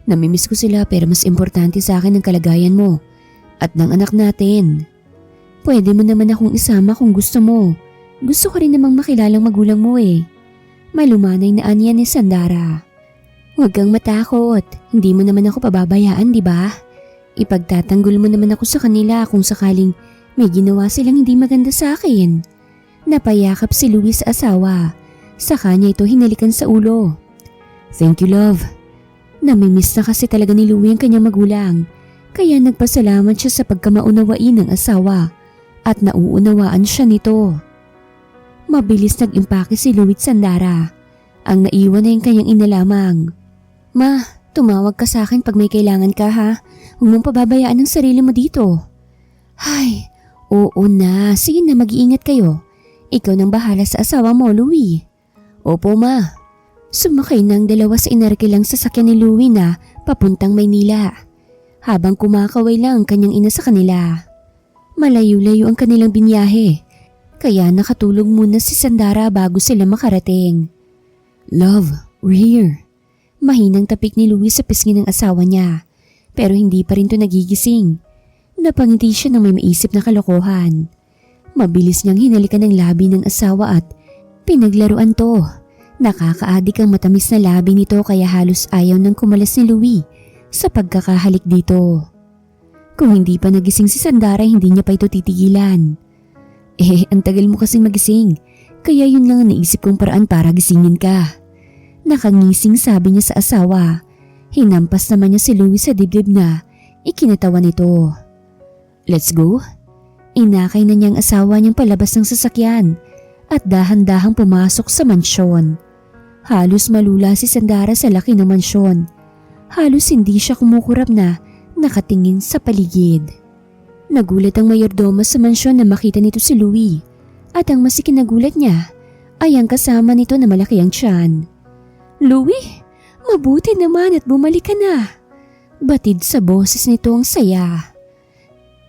Namimiss ko sila pero mas importante sa akin ang kalagayan mo at ng anak natin. Pwede mo naman akong isama kung gusto mo. Gusto ko rin namang makilalang magulang mo eh. Malumanay na anya ni Sandara. Huwag kang matakot, hindi mo naman ako pababayaan, di ba? Ipagtatanggol mo naman ako sa kanila kung sakaling may ginawa silang hindi maganda sa akin. Napayakap si Louie sa asawa. Sa kanya ito hinalikan sa ulo. Thank you, love. Namimiss na kasi talaga ni Louie ang kanyang magulang, kaya nagpasalamat siya sa pagkamaunawain ng asawa at nauunawaan siya nito. Mabilis nag-impake si Louie at Sandara. Ang naiwan na yung kanyang ina lamang. Ma, tumawag ka sa akin pag may kailangan ka ha. Huwag mong pababayaan ang sarili mo dito. Ay, oo na. Sige na, mag-iingat kayo. Ikaw nang bahala sa asawa mo, Louie. Opo, ma. Sumakay ng dalawa sa inarkilang sasakyan ni Louie na papuntang Maynila. Habang kumakaway lang ang kanyang ina sa kanila. Malayo-layo ang kanilang binyahe. Kaya nakatulog muna si Sandara bago sila makarating. Love, we're here. Mahinang tapik ni Louie sa pisngi ng asawa niya. Pero hindi pa rin to nagigising. Napangiti siya nang may maisip na kalokohan. Mabilis niyang hinalikan ang labi ng asawa at pinaglaruan to. Nakakaadik ang matamis na labi nito kaya halos ayaw nang kumalas ni Louie sa pagkakahalik dito. Kung hindi pa nagising si Sandara hindi niya pa ito titigilan. Ang tagal mo kasing magising kaya yun lang ang naisip kong paraan para gisingin ka. Nakangising sabi niya sa asawa. Hinampas naman niya si Louie sa dibdib na ikinatawa nito. Let's go? Inakay na niyang asawa niyang palabas ng sasakyan at dahan-dahang pumasok sa mansyon. Halos malula si Sandara sa laki ng mansyon. Halos hindi siya kumukurap na nakatingin sa paligid. Nagulat ang mayordomo sa mansyon na makita nito si Louie at ang mas ikinagulat niya ay ang kasama nito na malaki ang tiyan. "Louie, mabuti naman at bumalik ka na." Batid sa boses nito ang saya.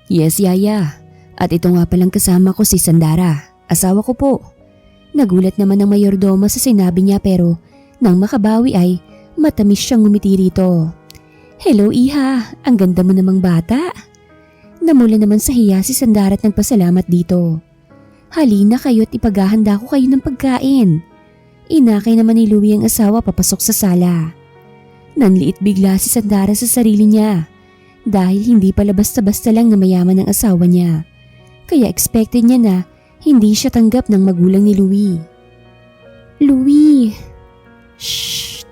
"Yes, Yaya. At ito nga palang kasama ko si Sandara, asawa ko po." Nagulat naman ang mayordomo sa sinabi niya pero nang makabawi ay matamis siyang ngumiti rito. "Hello, Iha. Ang ganda mo namang bata." Namula naman sa hiya si Sandara at nagpasalamat dito. "Halina kayo't ipaghahanda ko kayo ng pagkain." Inakay naman ni Louie ang asawa papasok sa sala. Nanliit bigla si Sandara sa sarili niya dahil hindi pala basta-basta lang na mayaman ang asawa niya. Kaya expected niya na hindi siya tanggap ng magulang ni Louie. "Louie." "Shh.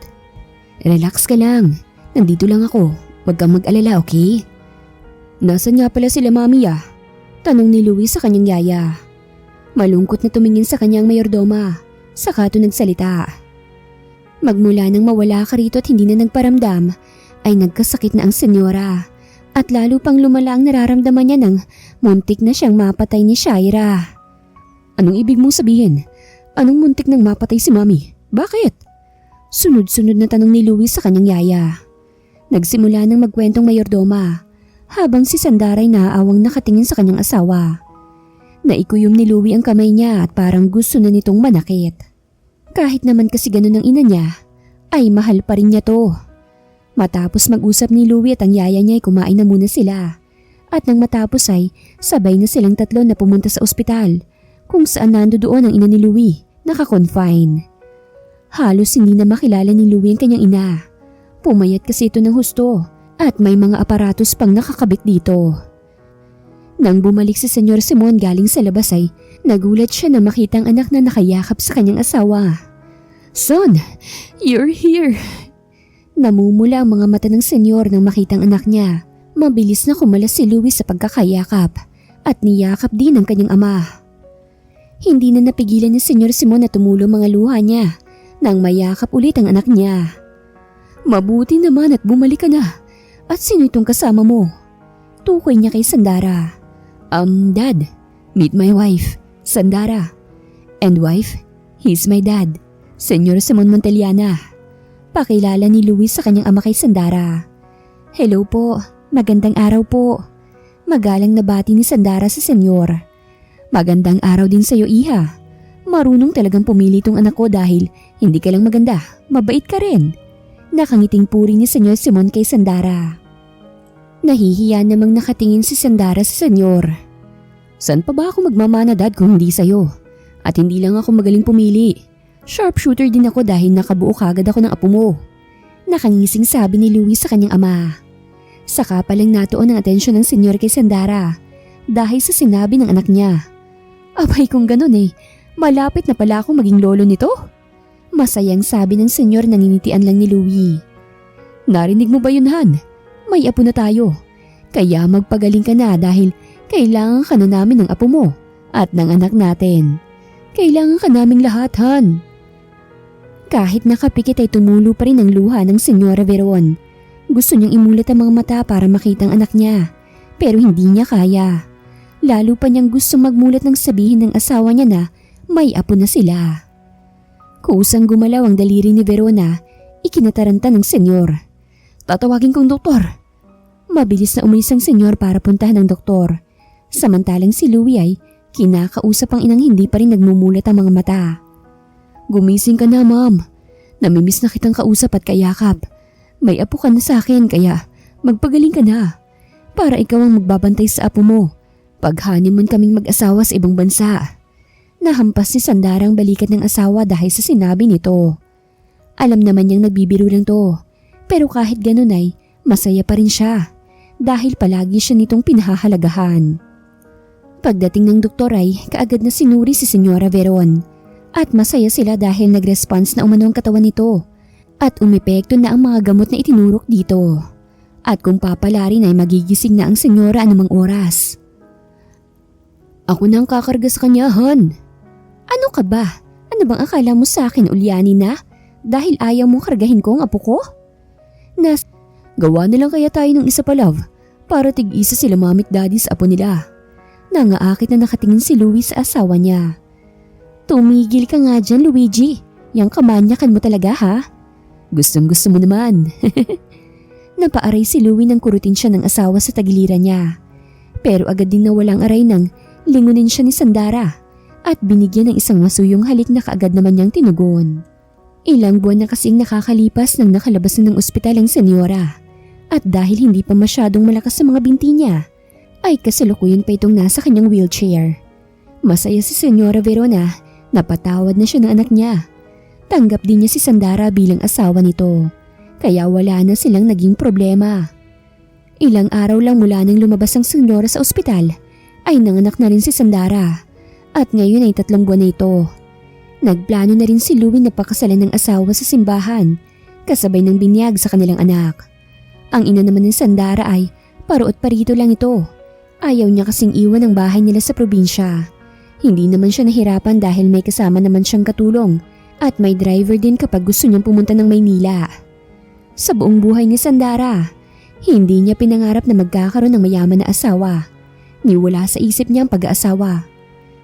Relax ka lang. Nandito lang ako. Huwag kang mag-alala, okay?" "Nasaan nga pala sila, Mami ah?" Tanong ni Louie sa kanyang yaya. Malungkot na tumingin sa kanyang mayordoma. Saka ito nagsalita. "Magmula nang mawala ka rito at hindi na nagparamdam, ay nagkasakit na ang senyora. At lalo pang lumala ang nararamdaman niya nang muntik na siyang mapatay ni Shaira." "Anong ibig mong sabihin? Anong muntik nang mapatay si Mami? Bakit?" Sunod-sunod na tanong ni Louie sa kanyang yaya. Nagsimula nang magkwentong mayordoma habang si Sandara ay naaawang nakatingin sa kanyang asawa. Naikuyom ni Louie ang kamay niya at parang gusto na nitong manakit. Kahit naman kasi ganun ang ina niya, ay mahal pa rin niya to. Matapos mag-usap ni Louie at ang yaya niya ay kumain na muna sila. At nang matapos ay sabay na silang tatlo na pumunta sa ospital kung saan nandoon ang ina ni Louie, naka-confine. Halos hindi na makilala ni Louie ang kanyang ina. Pumayat kasi ito ng husto at may mga aparatos pang nakakabit dito. Nang bumalik si Senyor Simon galing sa labas ay nagulat siya na makita ang anak na nakayakap sa kanyang asawa. "Son, you're here." Namumula ang mga mata ng senyor nang makita ang anak niya. Mabilis na kumalas si Louie sa pagkakayakap at niyakap din ang kanyang ama. Hindi na napigilan ni Senyor Simon na tumulo mga luha niya nang mayakap ulit ang anak niya. "Mabuti naman at bumalik ka na. At sino itong kasama mo?" Tukoy niya kay Sandara. Dad, meet my wife, Sandara. And wife, he's my dad, Senyor Simon Montellana." Pakilala ni Louie sa kanyang ama kay Sandara. "Hello po, magandang araw po." Magalang na bati ni Sandara sa senyor. "Magandang araw din sa iyo, Iha. Marunong talagang pumili tong anak ko dahil hindi ka lang maganda, mabait ka rin." Nakangiting puri ni Senyor Simon kay Sandara. Nahihiya namang nakatingin si Sandara sa senyor. "Saan pa ba ako magmamana, Dad, kung hindi sa'yo? At hindi lang ako magaling pumili. Sharpshooter din ako dahil nakabuo kagad ako ng apo mo." Nakangising sabi ni Louie sa kanyang ama. Saka palang natuon ang atensyon ng senyor kay Sandara dahil sa sinabi ng anak niya. "Abay kung ganun malapit na pala akong maging lolo nito." Masayang sabi ng senyor nang ninitian lang ni Louie. "Narinig mo ba yun, Han? May apo na tayo. Kaya magpagaling ka na dahil kailangan ka na namin ng apo mo at ng anak natin. Kailangan ka naming lahat, Han." Kahit nakapikit ay tumulo pa rin ang luha ng Senyora Veron. Gusto niyang imulat ang mga mata para makita ang anak niya, pero hindi niya kaya. Lalo pa niyang gusto magmulat ng sabihin ng asawa niya na may apo na sila. Kusang gumalaw ang daliri ni Verona, ikinataranta ng senyor. "Tatawagin kong doktor." Mabilis na umalis ang senyor para puntahan ng doktor. Samantalang si Louie ay kinakausap ang inang hindi pa rin nagmumulat ang mga mata. "Gumising ka na, Ma'am. Namimiss na kitang kausap at kayakap. May apo ka na sa akin kaya magpagaling ka na. Para ikaw ang magbabantay sa apo mo pag honeymoon kaming mag-asawa sa ibang bansa." Nahampas ni Sandara ang balikat ng asawa dahil sa sinabi nito. Alam naman niyang nagbibiro lang to, pero kahit ganun ay masaya pa rin siya dahil palagi siya nitong pinahahalagahan. Pagdating ng doktor ay kaagad na sinuri si Senyora Veron at masaya sila dahil nag-response na umano ang katawan nito at umepekto na ang mga gamot na itinurok dito. At kung papalarin ay magigising na ang senyora anumang oras. "Ako na ang kakarga sa kanya, Han." "Ano ka ba? Ano bang akala mo sa akin, Ulyani na? Dahil ayaw mong kargahin ko ang apo ko?" Gawa na lang kaya tayo ng isa pa, love, para tig-isa sila mamit daddy sa apo nila. Nangaakit na nakatingin si Louie sa asawa niya. Tumigil ka nga dyan, Luigi. Yang kamanyakan mo talaga, ha? Gustong gusto mo naman. Napaaray si Louie nang kurutin siya ng asawa sa tagiliran niya. Pero agad din nawalang aray nang lingunin siya ni Sandara at binigyan ng isang masuyong halik na kaagad naman niyang tinugon. Ilang buwan na kasing nakakalipas nang nakalabas na ng ospital ang senyora. At dahil hindi pa masyadong malakas sa mga binti niya, ay kasalukuyan pa itong nasa kanyang wheelchair. Masaya si Senyora Verona, napatawad na siya ng anak niya. Tanggap din niya si Sandara bilang asawa nito, kaya wala na silang naging problema. Ilang araw lang mula nang lumabas ang senyora sa ospital, ay nanganak na rin si Sandara at ngayon ay 3 buwan na ito. Nagplano na rin si Louie na pakasalan ng asawa sa simbahan, kasabay ng binyag sa kanilang anak. Ang ina naman ng Sandara ay paruot parito lang ito. Ayaw niya kasing iwan ang bahay nila sa probinsya. Hindi naman siya nahirapan dahil may kasama naman siyang katulong at may driver din kapag gusto niyang pumunta ng Maynila. Sa buong buhay ni Sandara, hindi niya pinangarap na magkakaroon ng mayaman na asawa. Niwala sa isip niya ang pag-aasawa.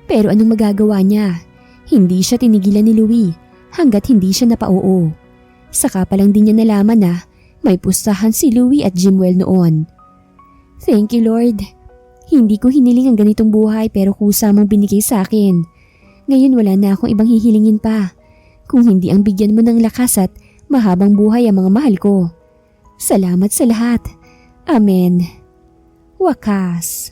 Pero anong magagawa niya? Hindi siya tinigilan ni Louie hanggat hindi siya napauo. Saka pa lang din niya nalaman na may pustahan si Louie at Jimwell noon. Thank you, Lord. Hindi ko hiniling ang ganitong buhay pero kusa mong binigay sa akin. Ngayon wala na akong ibang hihilingin pa. Kung hindi ang bigyan mo ng lakas at mahabang buhay ang mga mahal ko. Salamat sa lahat. Amen. Wakas.